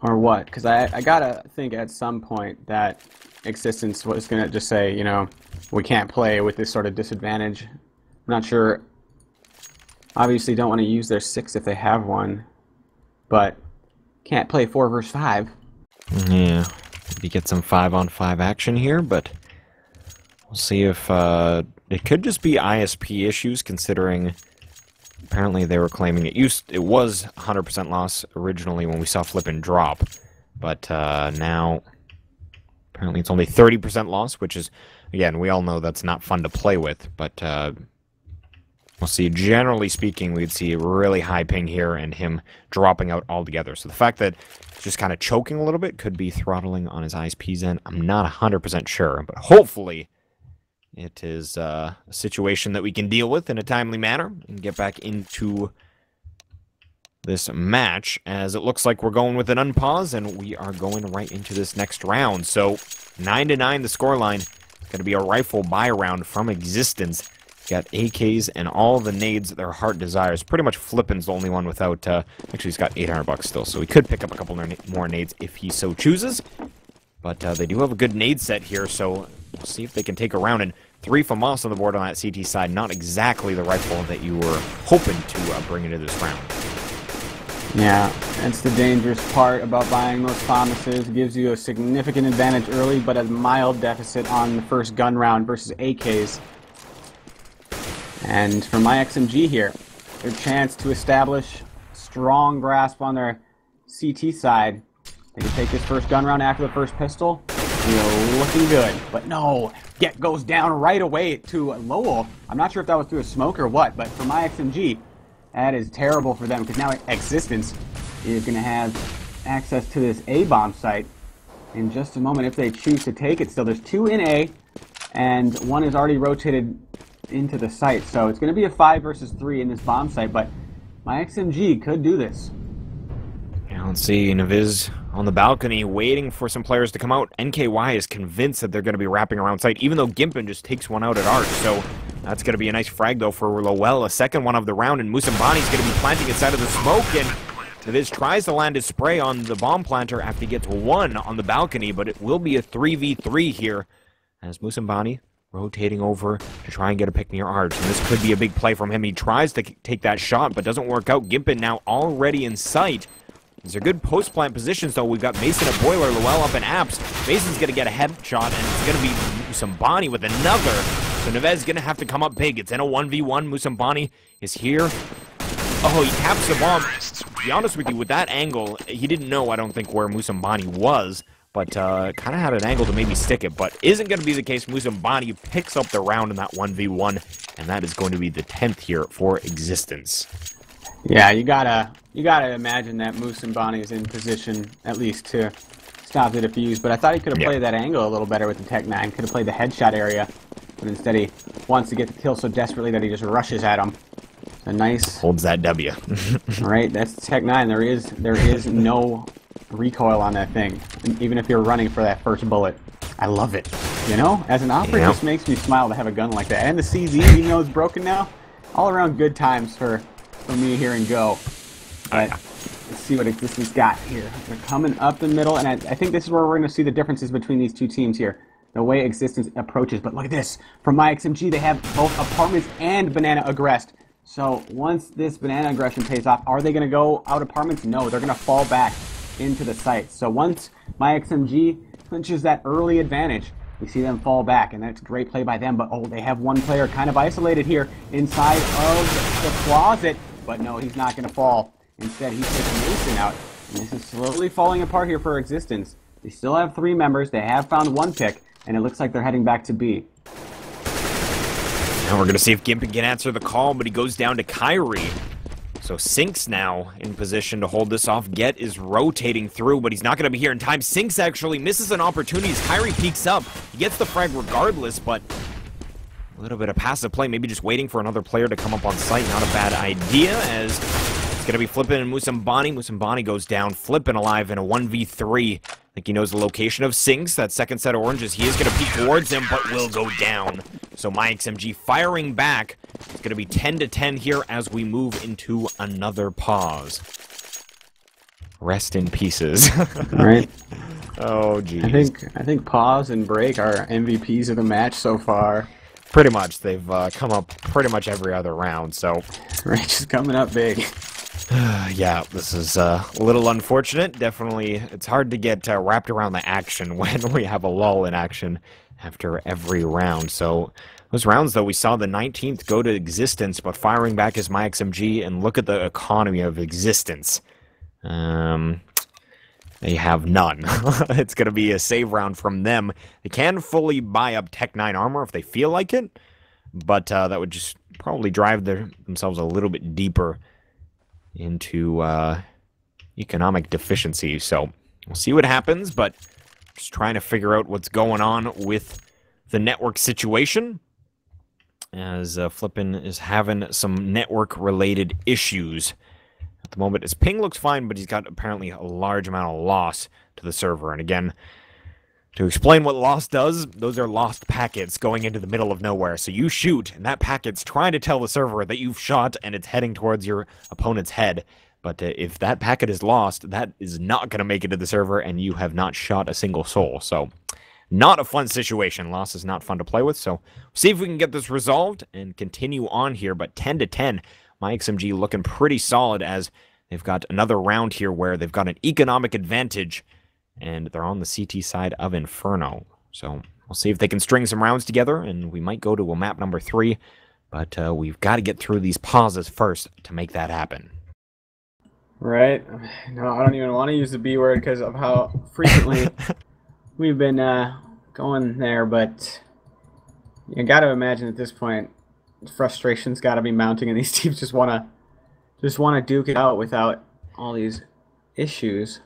or what, because I gotta think at some point that Existence was gonna just say, you know, we can't play with this sort of disadvantage. I'm not sure. Obviously don't want to use their 6 if they have one, but can't play 4 versus 5. Yeah, maybe get some 5-on-5 action here, but we'll see if it could just be ISP issues, considering apparently they were claiming it was 100% loss originally when we saw Flippin' drop, but now apparently it's only 30% loss, which is, again, we all know that's not fun to play with, but we'll see. Generally speaking, we'd see a really high ping here and him dropping out altogether. So the fact that he's just kind of choking a little bit could be throttling on his ISP's end. I'm not 100% sure, but hopefully it is a situation that we can deal with in a timely manner and get back into this match, as it looks like we're going with an unpause, and we are going right into this next round. So 9-9 the scoreline. It's going to be a rifle buy round from Existence. Got AKs and all the nades their heart desires. Pretty much Flippin's the only one without, actually he's got 800 bucks still, so he could pick up a couple more nades if he so chooses. But they do have a good nade set here, so we'll see if they can take a round. And 3 FAMAS on the board on that CT side. Not exactly the rifle that you were hoping to bring into this round. Yeah, that's the dangerous part about buying those FAMASes. It gives you a significant advantage early, but a mild deficit on the first gun round versus AKs. And for myXMG here, their chance to establish strong grasp on their CT side. They can take this first gun round after the first pistol. You're looking good. But no, Get goes down right away to Lowell. I'm not sure if that was through a smoke or what, but for myXMG, that is terrible for them, because now Existence is going to have access to this A bomb site in just a moment if they choose to take it. Still, there's 2 in A, and 1 is already rotated into the site. So it's going to be a 5 versus 3 in this bomb site, but myXMG could do this. Yeah, let's see. Naviz on the balcony waiting for some players to come out. NKY is convinced that they're going to be wrapping around site, even though Gimpin just takes one out at Arch. So that's going to be a nice frag, though, for Lowell. A second one of the round, and Musambani's going to be planting inside of the smoke, and Naviz tries to land his spray on the bomb planter after he gets 1 on the balcony, but it will be a 3v3 here as Musambani rotating over to try and get a pick near Arch. And this could be a big play from him. He tries to take that shot, but doesn't work out. Gimpin now already in sight. These are good post-plant positions, though. We've got Mason at Boiler, Lowell up in Apps. Mason's going to get a headshot, and it's going to be Musambani with another. So Navez's going to have to come up big. It's in a 1v1. Musambani is here. Oh, he taps the bomb. To be honest with you, with that angle, he didn't know, I don't think, where Musambani was, but kind of had an angle to maybe stick it, but isn't going to be the case. Musambani picks up the round in that 1v1, and that is going to be the 10th here for Existence. Yeah, you gotta imagine that Musambani is in position at least to stop the defuse, but I thought he could have played that angle a little better with the Tech 9, could have played the headshot area, but instead he wants to get the kill so desperately that he just rushes at him. A nice holds that W. Right, that's Tech 9. There is no recoil on that thing, even if you're running for that first bullet. I love it. You know, as an operator, it just makes me smile to have a gun like that. And the CZ, even though it's broken now, all around good times for me here and Go. But let's see what Existence got here. They're coming up the middle, and I think this is where we're going to see the differences between these two teams here. The way Existence approaches. But look at this. From myXMG, they have both Apartments and Banana Aggressed. So once this Banana Aggression pays off, are they going to go out Apartments? No, they're going to fall back into the site. So once myXMG clinches that early advantage, we see them fall back, and that's a great play by them. But oh, they have one player kind of isolated here inside of the closet. But no, he's not going to fall. Instead, he's taking Mason out. And this is slowly falling apart here for Existence. They still have 3 members. They have found 1 pick, and it looks like they're heading back to B. Now we're going to see if Gimpin can answer the call, but he goes down to Kyrie. So Sinks now in position to hold this off. Get is rotating through, but he's not going to be here in time. Sinks actually misses an opportunity as Kyrie peeks up. He gets the frag regardless, but a little bit of passive play, maybe just waiting for another player to come up on site. Not a bad idea, as it's going to be Flippin' and Musambani. Musambani goes down. Flippin' alive in a 1v3. I think he knows the location of Sinks. That second set of oranges, he is going to peek towards him, but will go down. So myXMG firing back. It's going to be 10-10 here as we move into another pause. Rest in pieces. Right. Oh, geez. I think pause and break are MVPs of the match so far. Pretty much. They've come up pretty much every other round, so... Right, just coming up big. Yeah, this is a little unfortunate. Definitely, it's hard to get wrapped around the action when we have a lull in action after every round. So, those rounds, though, we saw the 19th go to Existence, but firing back is myXMG, and look at the economy of Existence. They have none. It's going to be a save round from them. They can fully buy up Tech 9 armor if they feel like it, but that would just probably drive themselves a little bit deeper into economic deficiency. So we'll see what happens, but just trying to figure out what's going on with the network situation, as Flippin' is having some network-related issues. At the moment, his ping looks fine, but he's got apparently a large amount of loss to the server. And again, to explain what loss does, those are lost packets going into the middle of nowhere. So you shoot, and that packet's trying to tell the server that you've shot, and it's heading towards your opponent's head. But if that packet is lost, that is not going to make it to the server, and you have not shot a single soul. So, not a fun situation. Loss is not fun to play with, so we'll see if we can get this resolved and continue on here. But 10-10, myXMG looking pretty solid, as they've got another round here where they've got an economic advantage, and they're on the CT side of Inferno. So we'll see if they can string some rounds together, and we might go to a map number 3, but we've got to get through these pauses first to make that happen. Right. No, I don't even want to use the B word because of how frequently we've been going there, but you got to imagine at this point, frustration's got to be mounting, and these teams just want to duke it out without all these issues.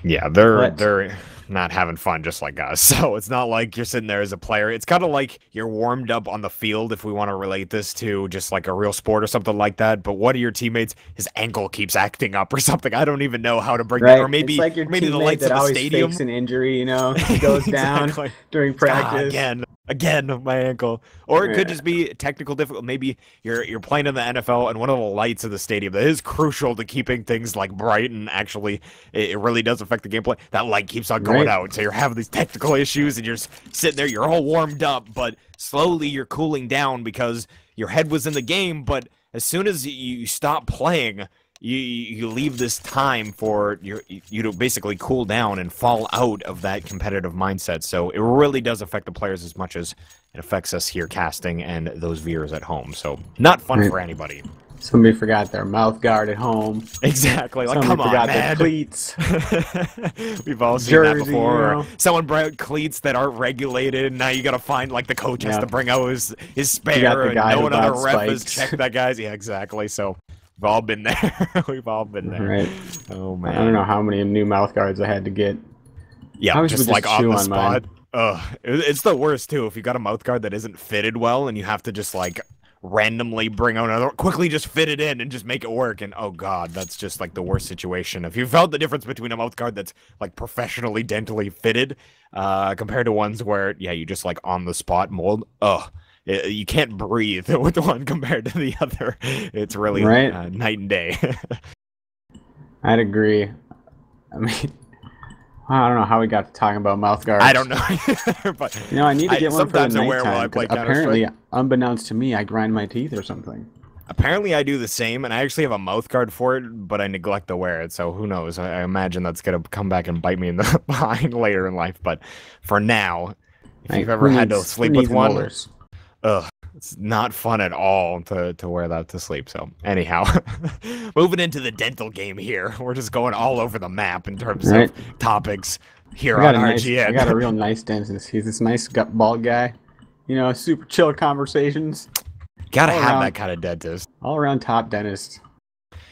Yeah, they're not having fun just like us. So it's not like you're sitting there as a player. It's kind of like you're warmed up on the field, if we want to relate this to just like a real sport or something like that. But one of your teammates, his ankle keeps acting up or something. I don't even know how to bring it. Or maybe, it's like your maybe the teammate lights that of the always stadium. fakes an injury, you know, goes down during practice. Again, my ankle. Or it could just be technical difficulty. Maybe you're playing in the NFL and one of the lights of the stadium that is crucial to keeping things like bright, and actually it really does affect the gameplay. That light keeps on going out, so you're having these technical issues, and you're just sitting there. You're all warmed up, but slowly you're cooling down because your head was in the game. But as soon as you stop playing, you leave this time for you to basically cool down and fall out of that competitive mindset. So it really does affect the players as much as it affects us here casting and those viewers at home. So not fun for anybody. Somebody forgot their mouth guard at home. Exactly. Like, Somebody come on, forgot man. their cleats. We've all seen that before. You know? Someone brought cleats that aren't regulated, and now you got to find, like, the coach has to bring out his spare, and no one other ref has checked that guy's. Yeah, exactly. So we've all been there. We've all been there. Right. Oh, man. I don't know how many new mouth guards I had to get. Yeah, just like on the spot. It's the worst, too, if you got a mouth guard that isn't fitted well, and you have to just, like, randomly bring out another, quickly just fit it in and just make it work, and oh god, that's just like the worst situation. If you felt the difference between a mouth guard that's like professionally dentally fitted compared to ones where you just like on the spot mold, you can't breathe with one compared to the other. It's really night and day. I'd agree. I mean, I don't know how we got to talking about mouth guards. I don't know. But you know, I need to get one for the I wear nighttime, while I play apparently, unbeknownst to me, I grind my teeth or something. Apparently, I do the same, and I actually have a mouth guard for it, but I neglect to wear it, so who knows? I imagine that's going to come back and bite me in the behind later in life, but for now, if you've ever had to sleep with one, it's not fun at all to wear that to sleep. So anyhow, moving into the dental game here, we're just going all over the map in terms of topics here on RGN. I got a real nice dentist. He's this nice bald guy. You know, super chill conversations. Gotta have that kind of dentist. All around top dentist.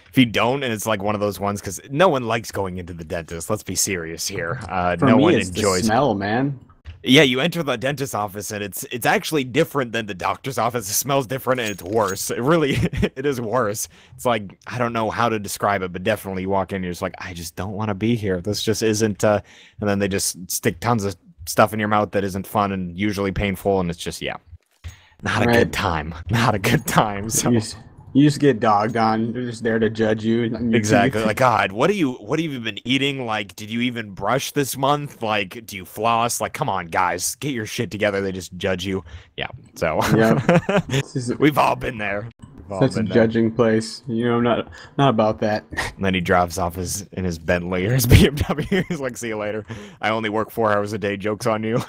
If you don't, and it's like one of those ones, because no one likes going into the dentist. Let's be serious here. For no me, one it's enjoys the smell, man. Yeah, you enter the dentist's office, and it's actually different than the doctor's office. It smells different, and it's worse. It really, it is worse. It's like, I don't know how to describe it, but definitely you walk in, you're just like, I just don't want to be here. This just isn't, and then they just stick tons of stuff in your mouth that isn't fun and usually painful, and it's just, not a good time. Not a good time. So you just get dogged on. They're just there to judge you. Exactly. Like, God, what have you been eating? Like, did you even brush this month? Like, do you floss? Like, come on, guys, get your shit together. They just judge you. Yeah. So we've all been there. Such a judging place. You know, not about that. And then he drives off in his Bentley or his BMW. He's like, see you later. I only work 4 hours a day. Joke's on you.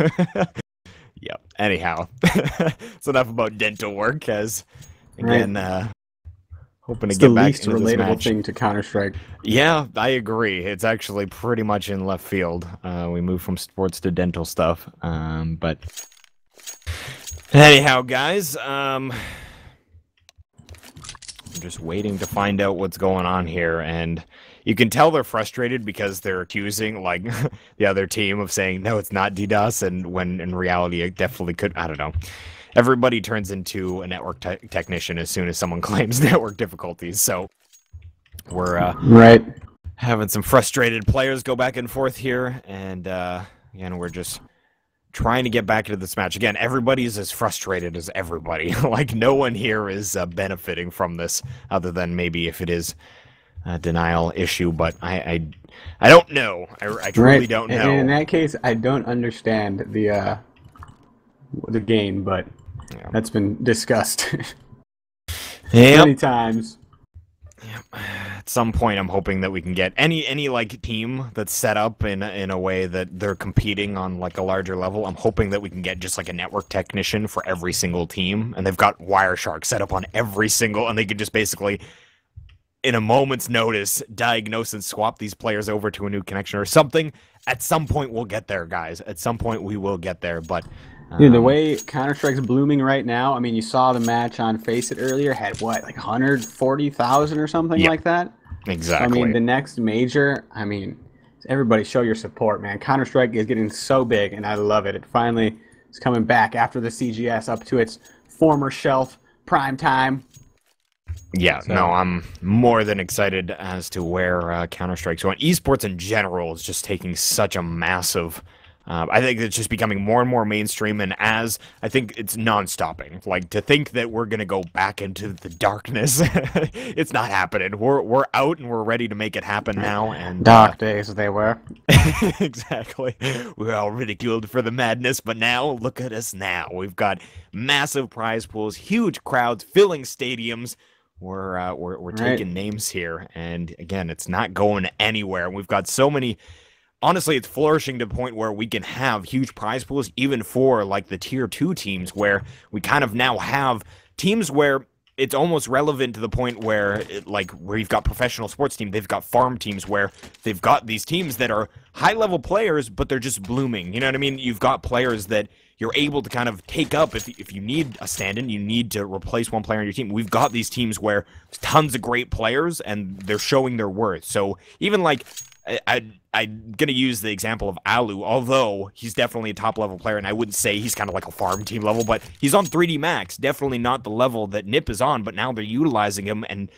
Yep. Anyhow, it's enough about dental work. As again, hoping to get back into this match. It's the least relatable thing to Counter-Strike. Yeah, I agree. It's actually pretty much in left field. We move from sports to dental stuff. But anyhow, guys, I'm just waiting to find out what's going on here, and you can tell they're frustrated because they're accusing like the other team of saying no, it's not DDoS, and when in reality it definitely could. I don't know. Everybody turns into a network technician as soon as someone claims network difficulties. So we're having some frustrated players go back and forth here, and again, we're just trying to get back into this match. Again, everybody's as frustrated as everybody. Like, no one here is benefiting from this, other than maybe if it is a denial issue, but I don't know. I truly don't know. And in that case, I don't understand the game, but that's been discussed many times. At some point, I'm hoping that we can get any like team that's set up in a way that they're competing on like a larger level. I'm hoping that we can get just like a network technician for every single team, and they've got Wireshark set up on every single, and they could just basically, in a moment's notice, diagnose and swap these players over to a new connection or something. At some point, we'll get there, guys. At some point, we will get there, but dude, the way Counter-Strike's blooming right now, I mean, you saw the match on Face It earlier, had what, like 140,000 or something like that? Exactly. I mean, the next major, I mean, Everybody show your support, man. Counter-Strike is getting so big, and I love it. It finally is coming back after the CGS up to its former shelf, prime time. Yeah, no, I'm more than excited as to where Counter-Strike's going. Esports in general is just taking such a massive... I think it's just becoming more and more mainstream, and as I think it's non-stopping. Like, to think that we're going to go back into the darkness, it's not happening. We're out, and we're ready to make it happen now. And Dark days they were. Exactly. We were all ridiculed for the madness, but now, look at us now. We've got massive prize pools, huge crowds, filling stadiums. We're taking names here, and again, it's not going anywhere. We've got so many... Honestly, it's flourishing to the point where we can have huge prize pools, even for, like, the Tier 2 teams, where we kind of now have teams where it's almost relevant to the point where, where you've got professional sports teams, they've got farm teams where they've got these teams that are high-level players, but they're just blooming. You know what I mean? You've got players that you're able to kind of take up if you need a stand-in, you need to replace one player on your team. We've got these teams where there's tons of great players, and they're showing their worth. So even, like... I'm going to use the example of Alu, although he's definitely a top-level player, and I wouldn't say he's kind of like a farm team level, but he's on 3D Max, definitely not the level that Nip is on, but now they're utilizing him, and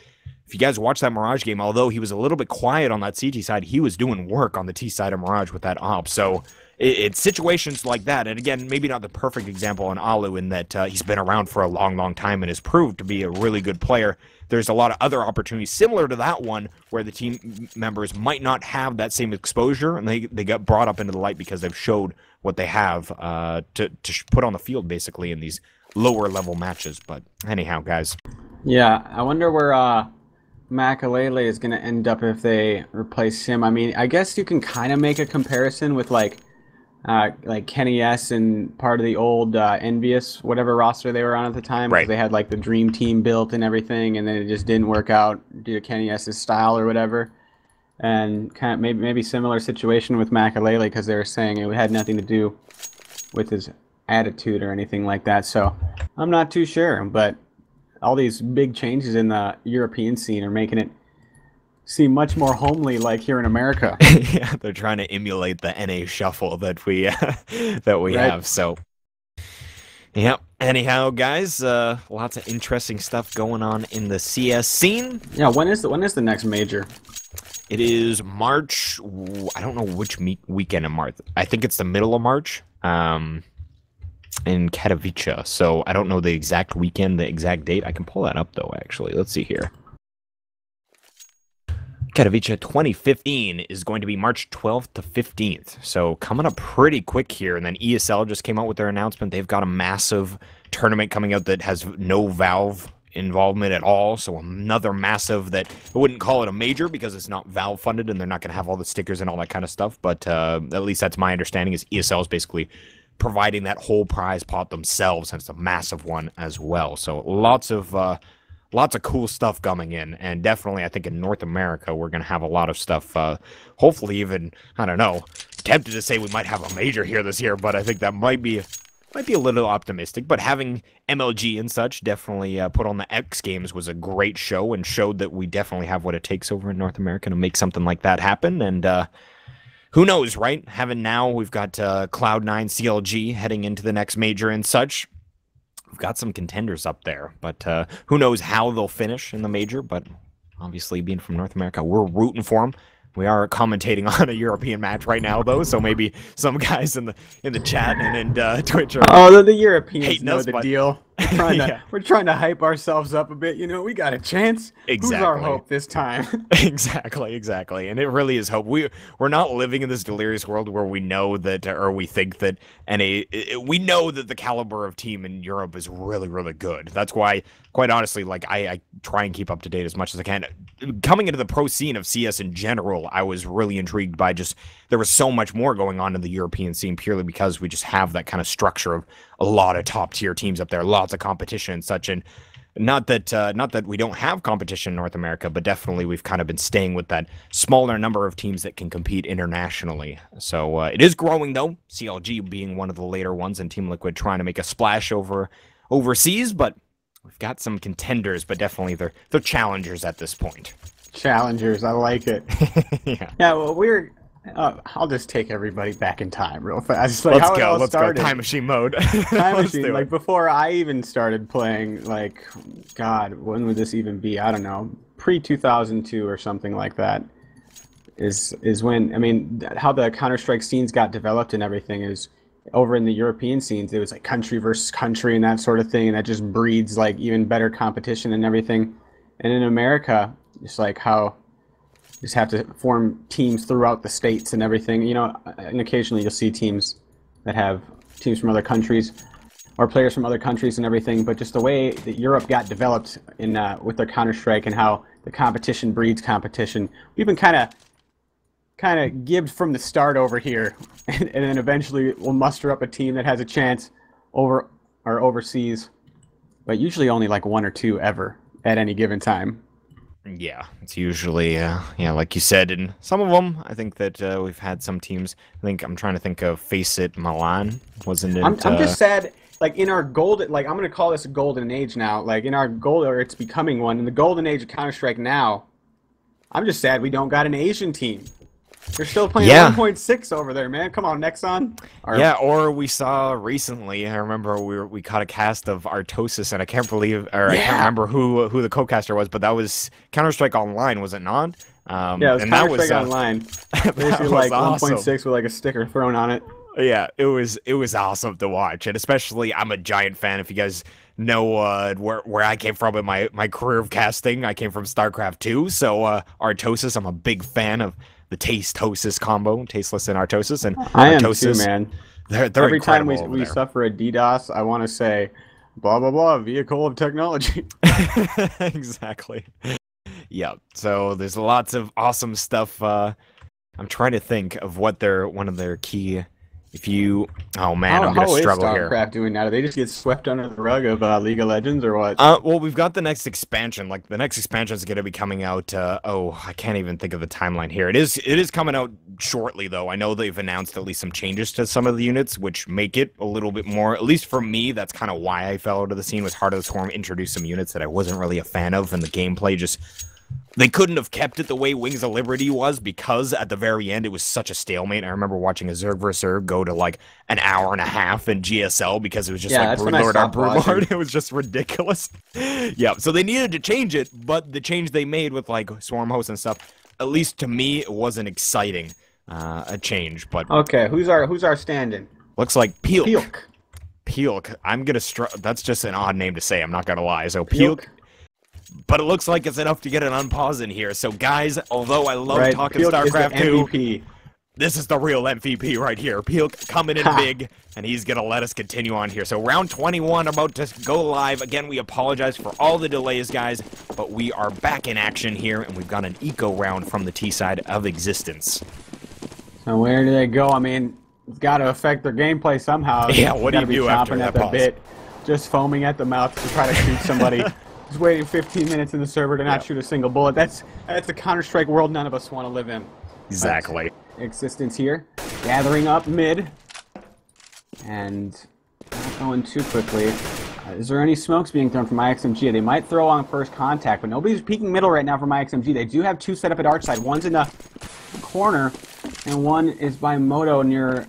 if you guys watch that Mirage game, although he was a little bit quiet on that CT side, he was doing work on the T side of Mirage with that op, so it's situations like that, and again, maybe not the perfect example on Alu in that he's been around for a long, long time and has proved to be a really good player. There's a lot of other opportunities similar to that one where the team members might not have that same exposure, and they got brought up into the light because they've showed what they have to put on the field, basically, in these lower-level matches. But anyhow, guys. Yeah, I wonder where Makalele is going to end up if they replace him. I mean, I guess you can kind of make a comparison with, like Kenny S and part of the old Envious, whatever roster they were on at the time. Right. They had like the dream team built and everything, and then it just didn't work out due to Kenny S's style or whatever. And kind of maybe similar situation with Makalele, because they were saying it had nothing to do with his attitude or anything like that. So I'm not too sure, but all these big changes in the European scene are making it seem much more homely, like here in America. Yeah, they're trying to emulate the NA shuffle that we have. So, yeah. Anyhow, guys, lots of interesting stuff going on in the CS scene. Yeah, when is the next major? It is March. I don't know which weekend in March. I think it's the middle of March. In Katowice. So I don't know the exact weekend, the exact date. I can pull that up though. Actually, let's see here. Katowice 2015 is going to be March 12th to 15th. So coming up pretty quick here. And then ESL just came out with their announcement. They've got a massive tournament coming out that has no Valve involvement at all. So another massive that I wouldn't call it a major because it's not Valve funded and they're not going to have all the stickers and all that kind of stuff. But at least that's my understanding is ESL is basically providing that whole prize pot themselves, and it's a massive one as well. So lots of cool stuff coming in, and definitely I think in North America we're going to have a lot of stuff, hopefully even, I don't know, tempted to say we might have a major here this year, but I think that might be a little optimistic, but having MLG and such definitely put on the X Games was a great show and showed that we definitely have what it takes over in North America to make something like that happen, and who knows, right? We've got Cloud9 CLG heading into the next major and such. We've got some contenders up there, but who knows how they'll finish in the major, but obviously being from North America, we're rooting for them. We are commentating on a European match right now, though, so maybe some guys in the chat and in Twitch are the Europeans know the deal. We're trying to hype ourselves up a bit. You know, we got a chance. Exactly. Who's our hope this time? Exactly. And it really is hope. We're not living in this delirious world where we know that, or we think that, we know that the caliber of team in Europe is really, really good. That's why, quite honestly, like I try and keep up to date as much as I can. Coming into the pro scene of CS in general, I was really intrigued by there was so much more going on in the European scene purely because we just have that kind of structure of a lot of top tier teams up there, lots of competition and such. And not that we don't have competition in North America, but definitely we've kind of been staying with that smaller number of teams that can compete internationally. So it is growing though, CLG being one of the later ones and Team Liquid trying to make a splash overseas, but we've got some contenders, but definitely they're challengers at this point. Challengers, I like it. Yeah. Yeah, well, I'll just take everybody back in time real fast. Like, Let's how it go. all Let's started. go. Time machine mode. Time Let's machine. do Like it. before I even started playing, like, God, when would this even be? I don't know, pre-2002 or something like that. Is when, I mean, how the Counter-Strike scenes got developed and everything is over in the European scenes. It was like country versus country and that sort of thing, and that just breeds like even better competition and everything. And in America, it's like how you just have to form teams throughout the states and everything. You know, and occasionally you'll see teams that have teams from other countries or players from other countries and everything. But just the way that Europe got developed in with their Counter-Strike and how the competition breeds competition, we've been kind of gibbed from the start over here, and then eventually we'll muster up a team that has a chance over or overseas, but usually only like one or two ever at any given time. Yeah, it's usually, yeah, like you said, and some of them, I think that we've had some teams. I think I'm trying to think of Face It Milan, wasn't it? I'm just sad, like in our golden, like I'm gonna call this a golden age now, like in our gold, or it's becoming one, in the golden age of Counter-Strike now, I'm just sad we don't got an Asian team. You're still playing 1.6 over there, man. Come on, Nexon. Yeah, or we saw recently. I remember we caught a cast of Artosis, and I can't believe, or I can't remember who the co-caster was, but that was Counter-Strike Online, was it not? Yeah, it was Counter-Strike Online. Basically, like awesome. 1.6 with like a sticker thrown on it. Yeah, it was awesome to watch, and especially I'm a giant fan. If you guys know where I came from in my career of casting, I came from StarCraft 2, so Artosis, I'm a big fan of the Taste-Tosis combo, Tasteless and Artosis, and I am Artosis, too, man. They're Every time incredible we suffer a DDoS, I want to say, blah, blah, blah, vehicle of technology. Exactly. Yeah, so there's lots of awesome stuff. I'm trying to think of what one of their key. If you, oh man, I'm gonna struggle here. How is StarCraft doing now? Do they just get swept under the rug of League of Legends or what? Well, we've got the next expansion. Like the next expansion is gonna be coming out. Oh, I can't even think of the timeline here. It is coming out shortly though. I know they've announced at least some changes to some of the units, which make it a little bit more. At least for me, that's kind of why I fell out of the scene. Was Heart of the Swarm introduced some units that I wasn't really a fan of, and the gameplay just. They couldn't have kept it the way Wings of Liberty was because at the very end it was such a stalemate. I remember watching a Zerg vs. Zerg go to like an hour and a half in GSL because it was just like Broodlord on Broodlord. It was just ridiculous. Yeah, so they needed to change it, but the change they made with like Swarm hosts and stuff, at least to me, it wasn't exciting a change. But okay, who's our stand-in? Looks like Peelk. Peelk. Peelk. I'm gonna that's just an odd name to say. I'm not gonna lie. So Peelk. But it looks like it's enough to get an unpause in here. So, guys, although I love talking StarCraft 2, this is the real MVP right here. Peelk coming in big, and he's going to let us continue on here. So, round 21 about to go live. Again, we apologize for all the delays, guys, but we are back in action here, and we've got an eco round from the T side of existence. So, where do they go? I mean, it's got to affect their gameplay somehow. Yeah, what do you do after that pause? Bit, just foaming at the mouth to try to shoot somebody. Just waiting 15 minutes in the server to not shoot a single bullet. That's a Counter-Strike world none of us want to live in. Exactly. Existence here, gathering up mid, and not going too quickly. Is there any smokes being thrown from myXMG? They might throw on first contact, but nobody's peeking middle right now for myXMG. They do have two set up at arch side. One's in the corner, and one is by Moto near.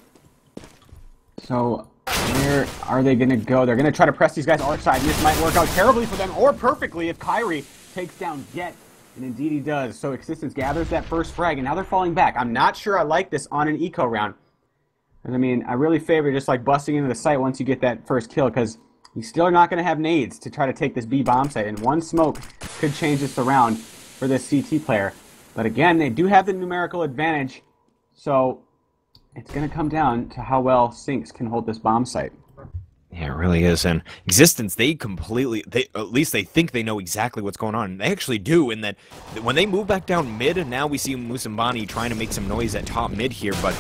So. Where are they going to go? They're going to try to press these guys arch side. This might work out terribly for them, or perfectly if Kyrie takes down Jet. And indeed he does. So Existence gathers that first frag, and now they're falling back. I'm not sure I like this on an eco round. I mean, I really favor just like busting into the site once you get that first kill, because you still are not going to have nades to try to take this B bomb site, and one smoke could change this around for this CT player. But again, they do have the numerical advantage, so it's going to come down to how well Syncs can hold this bomb site. Yeah, it really is. And Existence, at least they think they know exactly what's going on. They actually do, in that when they move back down mid, and now we see Musambani trying to make some noise at top mid here, but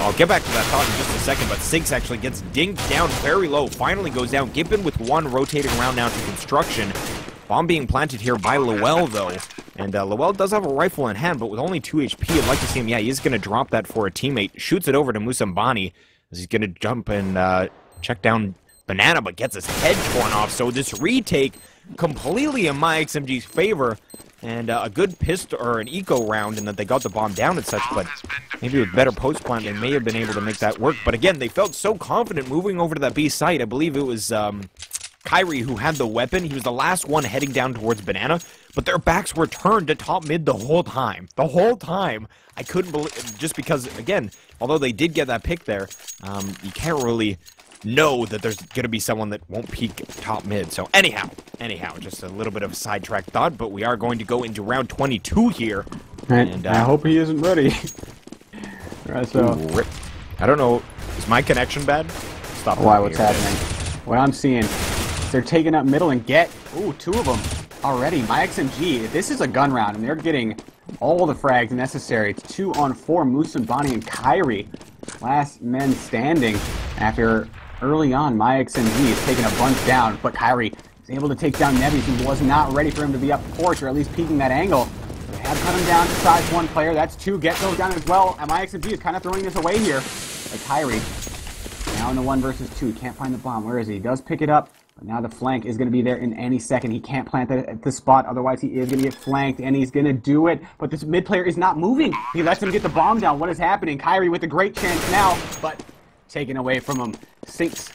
I'll get back to that thought in just a second, but Syncs actually gets dinged down very low, finally goes down. Gibbon with one rotating around now to construction. Bomb being planted here by Lowell, though. And Lowell does have a rifle in hand, but with only 2 HP, I'd like to see him. Yeah, he's going to drop that for a teammate. Shoots it over to Musambani as he's going to jump and check down Banana, but gets his head torn off. So this retake completely in myXMG's favor. and a good pistol or an eco round, and that they got the bomb down and such, but maybe with better post plant they may have been able to make that work. But again, they felt so confident moving over to that B site. I believe it was Kyrie who had the weapon. He was the last one heading down towards Banana, but their backs were turned to top mid the whole time. The whole time. I couldn't believe, just because, again, although they did get that pick there, you can't really know that there's going to be someone that won't peek top mid. So anyhow, just a little bit of a sidetrack thought, but we are going to go into round 22 here. And I hope he isn't ready. Alright, so... Ooh, I don't know, is my connection bad? Stop. Why, what's happening? What I'm seeing, they're taking up middle and get, ooh, 2 of them already. myXMG, this is a gun round, and they're getting all the frags necessary. It's 2-on-4, Musambani and Kyrie. Last men standing after early on, myXMG is taking a bunch down, but Kyrie is able to take down Neves, who was not ready for him to be up porch, or at least peeking that angle. They have cut him down to size 1 player. That's 2. Get goes down as well. And myXMG is kind of throwing this away here. But Kyrie, now in the 1 versus 2. He can't find the bomb. Where is he? He does pick it up. But now the flank is going to be there in any second. He can't plant it at the spot, otherwise he is going to get flanked, and he's going to do it. But this mid player is not moving. He lets him get the bomb down. What is happening? Kyrie with a great chance now, but taken away from him. Sinks.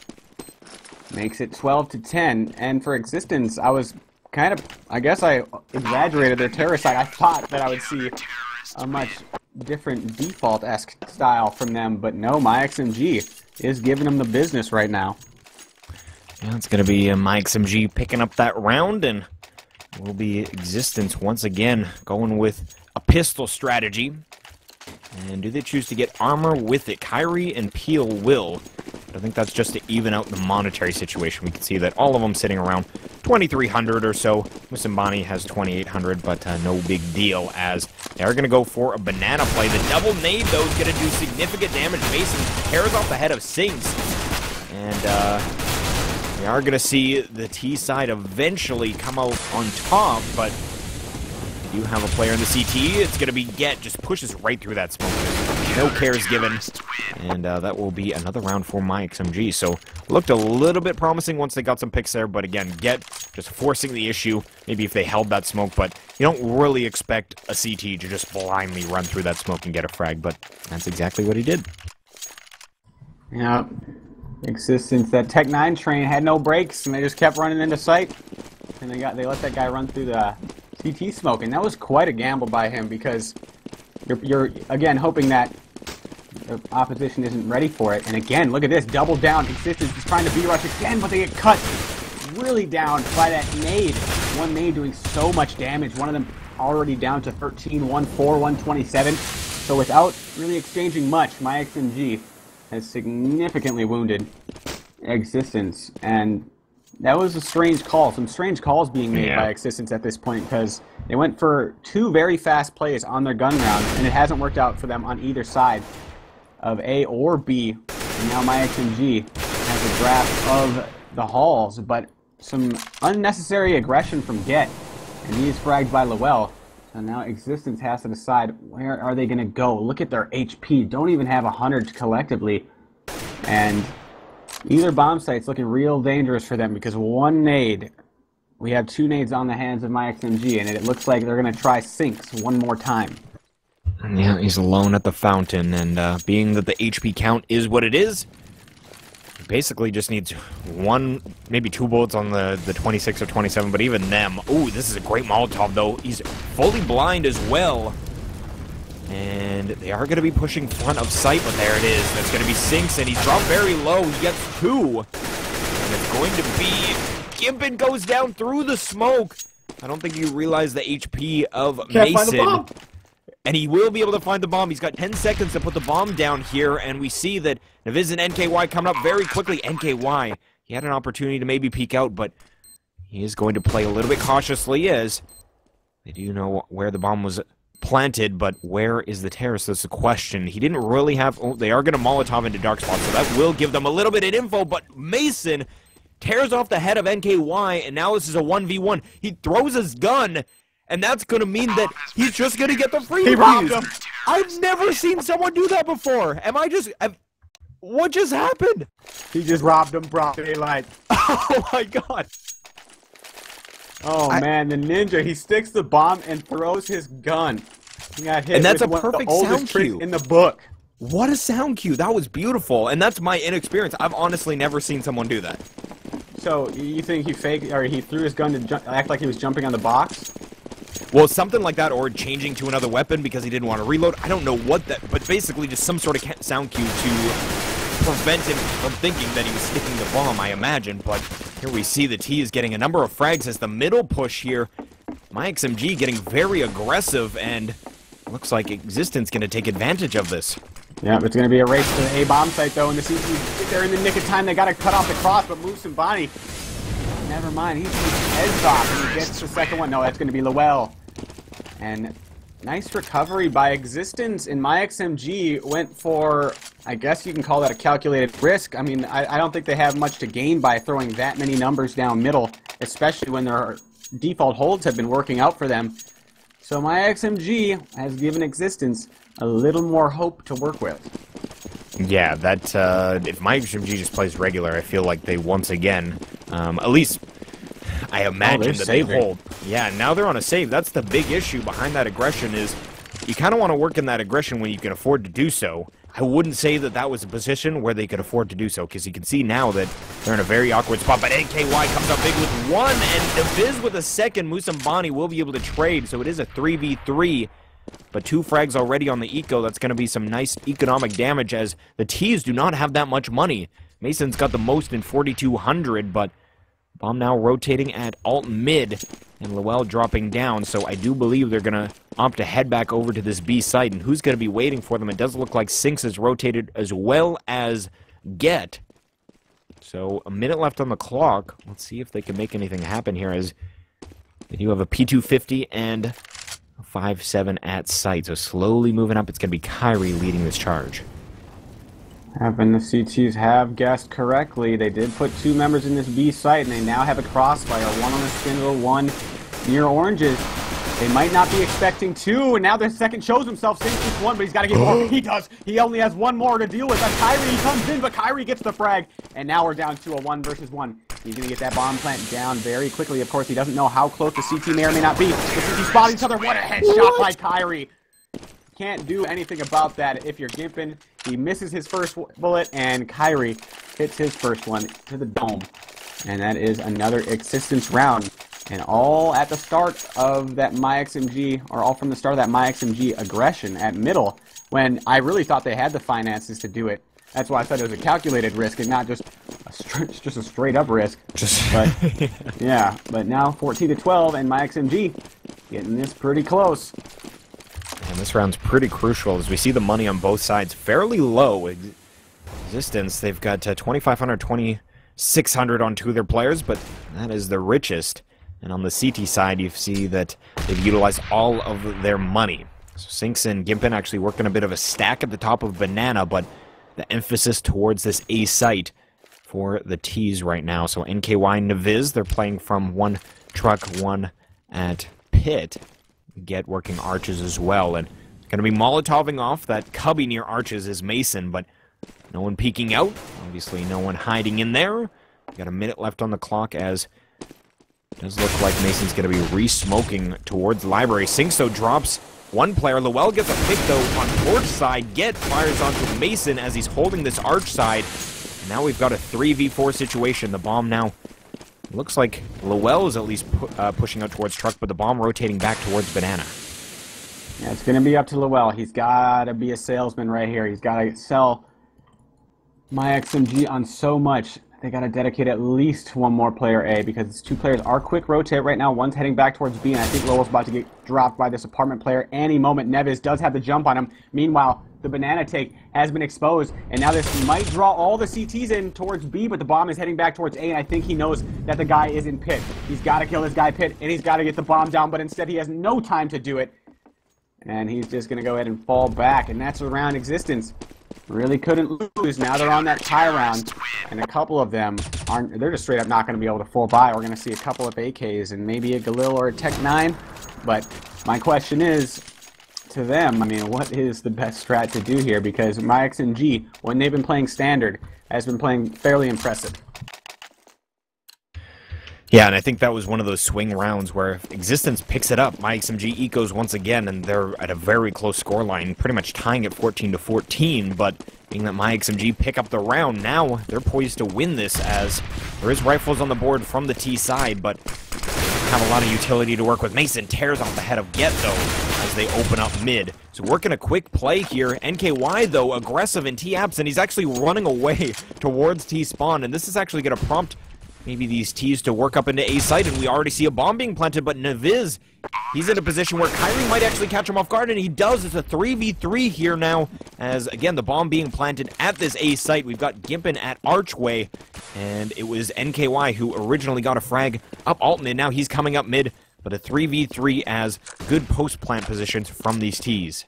Makes it 12-10. And for x6tence, I was kind of, I guess I exaggerated their terror side. I thought that I would see a much different default-esque style from them, but no, myXMG is giving them the business right now. Yeah, it's going to be myXMG picking up that round, and will be x6tence once again going with a pistol strategy. And do they choose to get armor with it? Kyrie and Peel will. But I think that's just to even out the monetary situation. We can see that all of them sitting around 2,300 or so. Musambani has 2,800, but no big deal, as they are going to go for a banana play. The double nade, though, is going to do significant damage. Mason tears off the head of Sinks. And, we are going to see the T side eventually come out on top, but you have a player in the CT. It's going to be Get, just pushes right through that smoke. No cares given, and that will be another round for myXMG. So looked a little bit promising once they got some picks there, but again, Get just forcing the issue. Maybe if they held that smoke, but you don't really expect a CT to just blindly run through that smoke and get a frag, but that's exactly what he did. Yeah. x6tence, that Tech 9 train had no brakes, and they just kept running into sight, and they let that guy run through the CT smoke, and that was quite a gamble by him, because you're again hoping that the opposition isn't ready for it. And again, look at this, double down. x6tence is trying to B-rush again, but they get cut really down by that nade. One nade doing so much damage, one of them already down to 13, 1-4, 127. So without really exchanging much, myXMG has significantly wounded x6tence, and that was a strange call. Some strange calls being made by x6tence at this point, because they went for 2 very fast plays on their gun round, and it hasn't worked out for them on either side of A or B. And now myXMG has a draft of the halls, but some unnecessary aggression from Get, and he is fragged by Lowell. So now x6tence has to decide, where are they going to go? Look at their HP. Don't even have 100 collectively. And either bomb site's looking real dangerous for them, because one nade, we have 2 nades on the hands of myXMG, and it looks like they're going to try Sinks one more time. Yeah, he's alone at the fountain, and being that the HP count is what it is, he basically just needs 1, maybe 2 bullets on the 26 or 27, but even them. Ooh, this is a great Molotov, though. He's fully blind as well. And they are going to be pushing front of sight, but there it is. That's going to be Sinks, and he's dropped very low. He gets 2. And it's going to be... Gimpin goes down through the smoke. I don't think you realize the HP of Can't Mason. find the bomb. And he will be able to find the bomb. He's got 10 seconds to put the bomb down here, and we see that Naviz and NKY coming up very quickly. NKY, he had an opportunity to maybe peek out, but he is going to play a little bit cautiously, as they do know where the bomb was planted, but where is the terrace? That's the question. He didn't really have... Oh, they are going to Molotov into dark spots, so that will give them a little bit of info, but Mason tears off the head of NKY, and now this is a 1v1. He throws his gun, and that's going to mean that he's just going to get the free. He robbed him. I've never seen someone do that before. What just happened? He just robbed him, broad daylight. Oh my god. Oh man, the ninja, he sticks the bomb and throws his gun. He got hit And that's with a one of the perfect oldest sound tricks cue. in the book. What a sound cue. That was beautiful. And that's my inexperience. I've honestly never seen someone do that. So, you think he faked, or he threw his gun to act like he was jumping on the box? Well, something like that, or changing to another weapon because he didn't want to reload. I don't know what that, but basically just some sort of sound cue to prevent him from thinking that he was sticking the bomb, I imagine. But here we see the T is getting a number of frags as the middle push here. myXMG getting very aggressive, and looks like x6tence going to take advantage of this. Yeah, it's going to be a race to the A bomb site, though, and the CT, they're in the nick of time. They got to cut off the cross, but Musambani, never mind. He takes his heads off, and he gets the second one. No, that's going to be Lowell. And nice recovery by x6tence, and myXMG went for, I guess you can call that a calculated risk. I mean, I don't think they have much to gain by throwing that many numbers down middle, especially when their default holds have been working out for them. So myXMG has given x6tence a little more hope to work with. Yeah, that, if myXMG just plays regular, I feel like they once again, at least, I imagine that they hold. Yeah, now they're on a save. That's the big issue behind that aggression is you kind of want to work in that aggression when you can afford to do so. I wouldn't say that that was a position where they could afford to do so, because you can see now that they're in a very awkward spot. But NKY comes up big with one, and Naviz with a second. Musambani will be able to trade, so it is a 3v3. But 2 frags already on the eco. That's going to be some nice economic damage, as the T's do not have that much money. Mason's got the most in 4,200, but bomb now rotating at alt mid, and Lowell dropping down, so I do believe they're going to opt to head back over to this B site, and who's going to be waiting for them? It does look like Sinks is rotated as well as Get. So, a minute left on the clock. Let's see if they can make anything happen here, as they do have a P250 and a 5-7 at site, so slowly moving up. It's going to be Kyrie leading this charge. And the CTs have guessed correctly. They did put 2 members in this B site, and they now have a crossfire. One on the spindle, one near oranges. They might not be expecting 2, and now the second shows himself. Sinks just 1, but he's got to get more. He does. He only has 1 more to deal with. That's Kyrie. He comes in, but Kyrie gets the frag. And now we're down to a 1 versus 1. He's going to get that bomb plant down very quickly. Of course, he doesn't know how close the CT may or may not be. The CT spot each other. What a headshot by Kyrie. Can't do anything about that if you're gimping. He misses his first bullet, and Kyrie hits his first one to the dome. And that is another x6tence round. And all at the start of that myXMG, or all from the start of that myXMG aggression at middle, when I really thought they had the finances to do it. That's why I said it was a calculated risk and not just a straight up risk. But yeah, but now 14-12, and myXMG getting this pretty close. And this round's pretty crucial as we see the money on both sides fairly low. x6tence, they've got 2,500, 2,600 on 2 of their players, but that is the richest. And on the CT side, you see that they've utilized all of their money. So Sinks and Gimpin actually working a bit of a stack at the top of Banana, but the emphasis towards this A site for the T's right now. So NKY and Naviz, they're playing from 1 truck, 1 at pit. Get working arches as well, and going to be Molotoving off that cubby near arches is Mason, but no one peeking out. Obviously, no one hiding in there. Got a minute left on the clock, as it does look like Mason's going to be re-smoking towards the library. Sinks, though, drops 1 player. Lowell gets a pick, though, on porch side. Get fires onto Mason as he's holding this arch side. And now we've got a 3v4 situation. The bomb now looks like Lowell is at least pushing out towards truck, but the bomb rotating back towards Banana. Yeah, it's going to be up to Lowell. He's got to be a salesman right here. He's got to sell myXMG on so much. They got to dedicate at least 1 more player A, because these 2 players are quick rotate right now. One's heading back towards B, and I think Lowell's about to get dropped by this apartment player any moment. Neves does have the jump on him. Meanwhile, the banana take has been exposed, and now this might draw all the CTs in towards B, but the bomb is heading back towards A, and I think he knows that the guy is in pit. He's got to kill this guy pit, and he's got to get the bomb down, but instead he has no time to do it. And he's just going to go ahead and fall back, and that's around x6tence. Really couldn't lose. Now they're on that tie round, and a couple of them aren't. They're just straight up not going to be able to full buy. We're going to see a couple of AKs and maybe a Galil or a Tech 9. But my question is to them, I mean, what is the best strat to do here? Because myXMG, when they've been playing standard, has been playing fairly impressive. Yeah, and I think that was one of those swing rounds where if Existence picks it up, myXMG ecos once again, and they're at a very close scoreline, pretty much tying at 14-14, but being that myXMG pick up the round, now they're poised to win this as there is rifles on the board from the T side, but have a lot of utility to work with. Mason tears off the head of Get, though, as they open up mid. So working a quick play here. NKY, though, aggressive in T-Apps, and he's actually running away towards T-Spawn, and this is actually going to prompt maybe these T's to work up into A site, and we already see a bomb being planted, but Naviz, he's in a position where Kyrie might actually catch him off guard, and he does. It's a 3v3 here now, as, again, the bomb being planted at this A site. We've got Gimpin at Archway, and it was NKY who originally got a frag up Alton, and now he's coming up mid, but a 3v3 as good post-plant positions from these T's.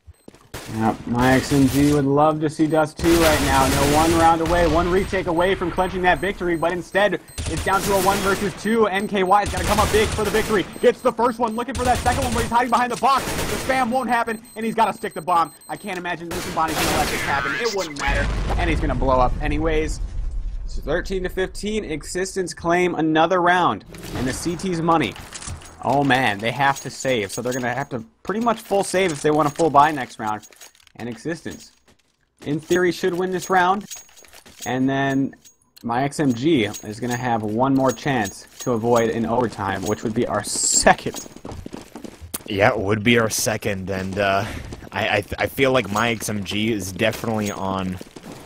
Yep, myXMG would love to see Dust 2 right now. No, one round away, one retake away from clenching that victory, but instead, it's down to a 1 versus 2. NKY's got to come up big for the victory. Gets the first one, looking for that second one where he's hiding behind the box. The spam won't happen, and he's got to stick the bomb. I can't imagine this Bonnie's going to let this happen. It wouldn't matter, and he's going to blow up anyways. So 13-15, Existence claim another round, and the CT's money. Oh man, they have to save, so they're going to have to pretty much full save if they want a full buy next round. And Existence, in theory, should win this round. And then myXMG is going to have one more chance to avoid an overtime, which would be our second. Yeah, it would be our second, and I feel like myXMG is definitely on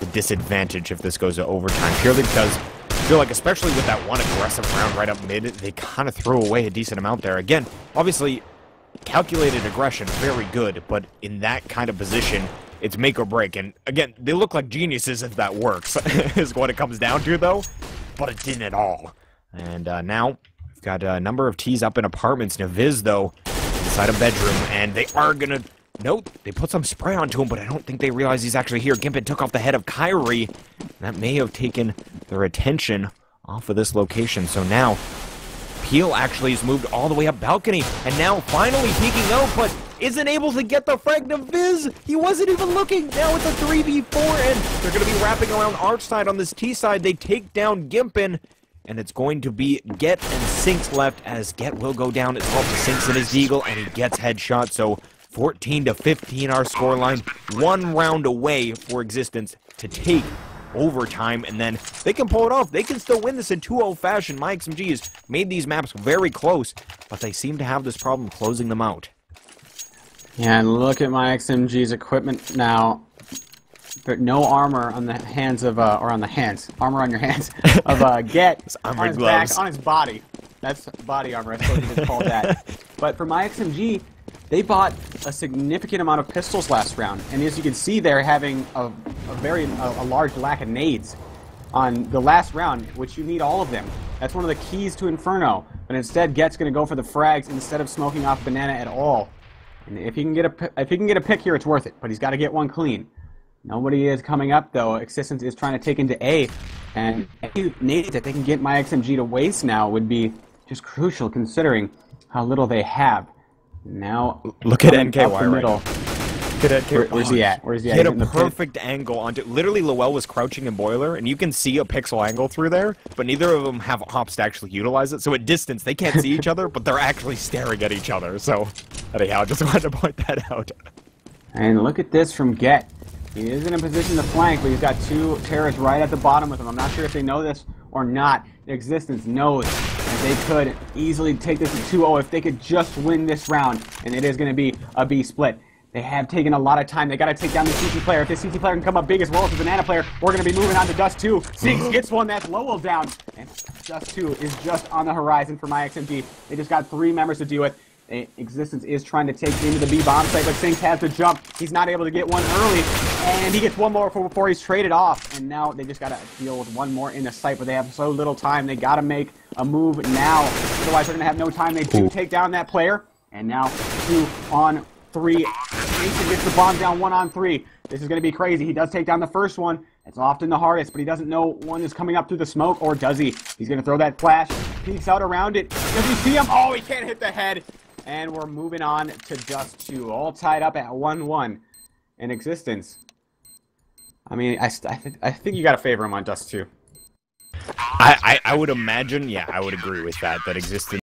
the disadvantage if this goes to overtime, purely because I feel like, especially with that one aggressive round right up mid, they kind of threw away a decent amount there. Again, obviously, calculated aggression, very good, but in that kind of position, it's make or break. And again, they look like geniuses if that works, is what it comes down to, though. But it didn't at all. And now, we've got a number of T's up in apartments. Naviz, though, inside a bedroom, and they are going to... Nope, they put some spray onto him, but I don't think they realize he's actually here. Gimpin took off the head of Kyrie. That may have taken their attention off of this location. So now, Peel actually has moved all the way up balcony, and now finally peeking out, but isn't able to get the frag to Viz. He wasn't even looking. Now it's a 3v4, and they're going to be wrapping around Arch side on this T side. They take down Gimpin, and it's going to be Get and Sinks left, as Get will go down. It's all to Sinks in his Deagle, and he gets headshot. So 14-15 our scoreline. One round away for Existence to take overtime, and then they can pull it off. They can still win this in 2-0 fashion. myXMG has made these maps very close, but they seem to have this problem closing them out. Yeah, and look at myXMG's equipment now. But no armor on the hands of, or on the hands, armor on your hands of Get on his back, on his body. That's body armor, I suppose you could call that. But for myXMG, they bought a significant amount of pistols last round, and as you can see, they're having a large lack of nades on the last round, which you need all of them. That's one of the keys to Inferno, but instead Get's going to go for the frags instead of smoking off Banana at all. And if he can get a pick here, it's worth it, but he's got to get one clean. Nobody is coming up though. Existence is trying to take into A, and any nades that they can get myXMG to waste now would be just crucial considering how little they have. Now, look at NKY right middle. Where's he at? Where's he at? He had a perfect angle onto... Literally, Lowell was crouching in Boiler, and you can see a pixel angle through there, but neither of them have ops to actually utilize it. So at distance, they can't see each other, but they're actually staring at each other. So, anyhow, just wanted to point that out. And look at this from Get. He is in a position to flank, but he's got two terrorists right at the bottom with him. I'm not sure if they know this or not. Existence knows that they could easily take this to 2-0 if they could just win this round, and it is going to be a B split. They have taken a lot of time. They got to take down the CT player. If this CT player can come up big as well as the Banana player, we're going to be moving on to Dust 2. Sinks gets one. That's Lowell down. And Dust 2 is just on the horizon for myXMG. They just got 3 members to deal with. Existence is trying to take into the B bomb site, but Sinks has to jump. He's not able to get one early, and he gets one more before he's traded off. And now they just got to deal with one more in the site, but they have so little time. They got to make a move now. Otherwise, they're going to have no time. They do take down that player, and now 2 on 3. Mason gets the bomb down 1 on 3. This is going to be crazy. He does take down the first one. It's often the hardest, but he doesn't know one is coming up through the smoke, or does he? He's going to throw that flash. Peeks out around it. Does he see him? Oh, he can't hit the head. And we're moving on to Dust 2, all tied up at 1-1 in Existence. I mean, I think you got to favor him on Dust 2. I would imagine, yeah, I would agree with that existence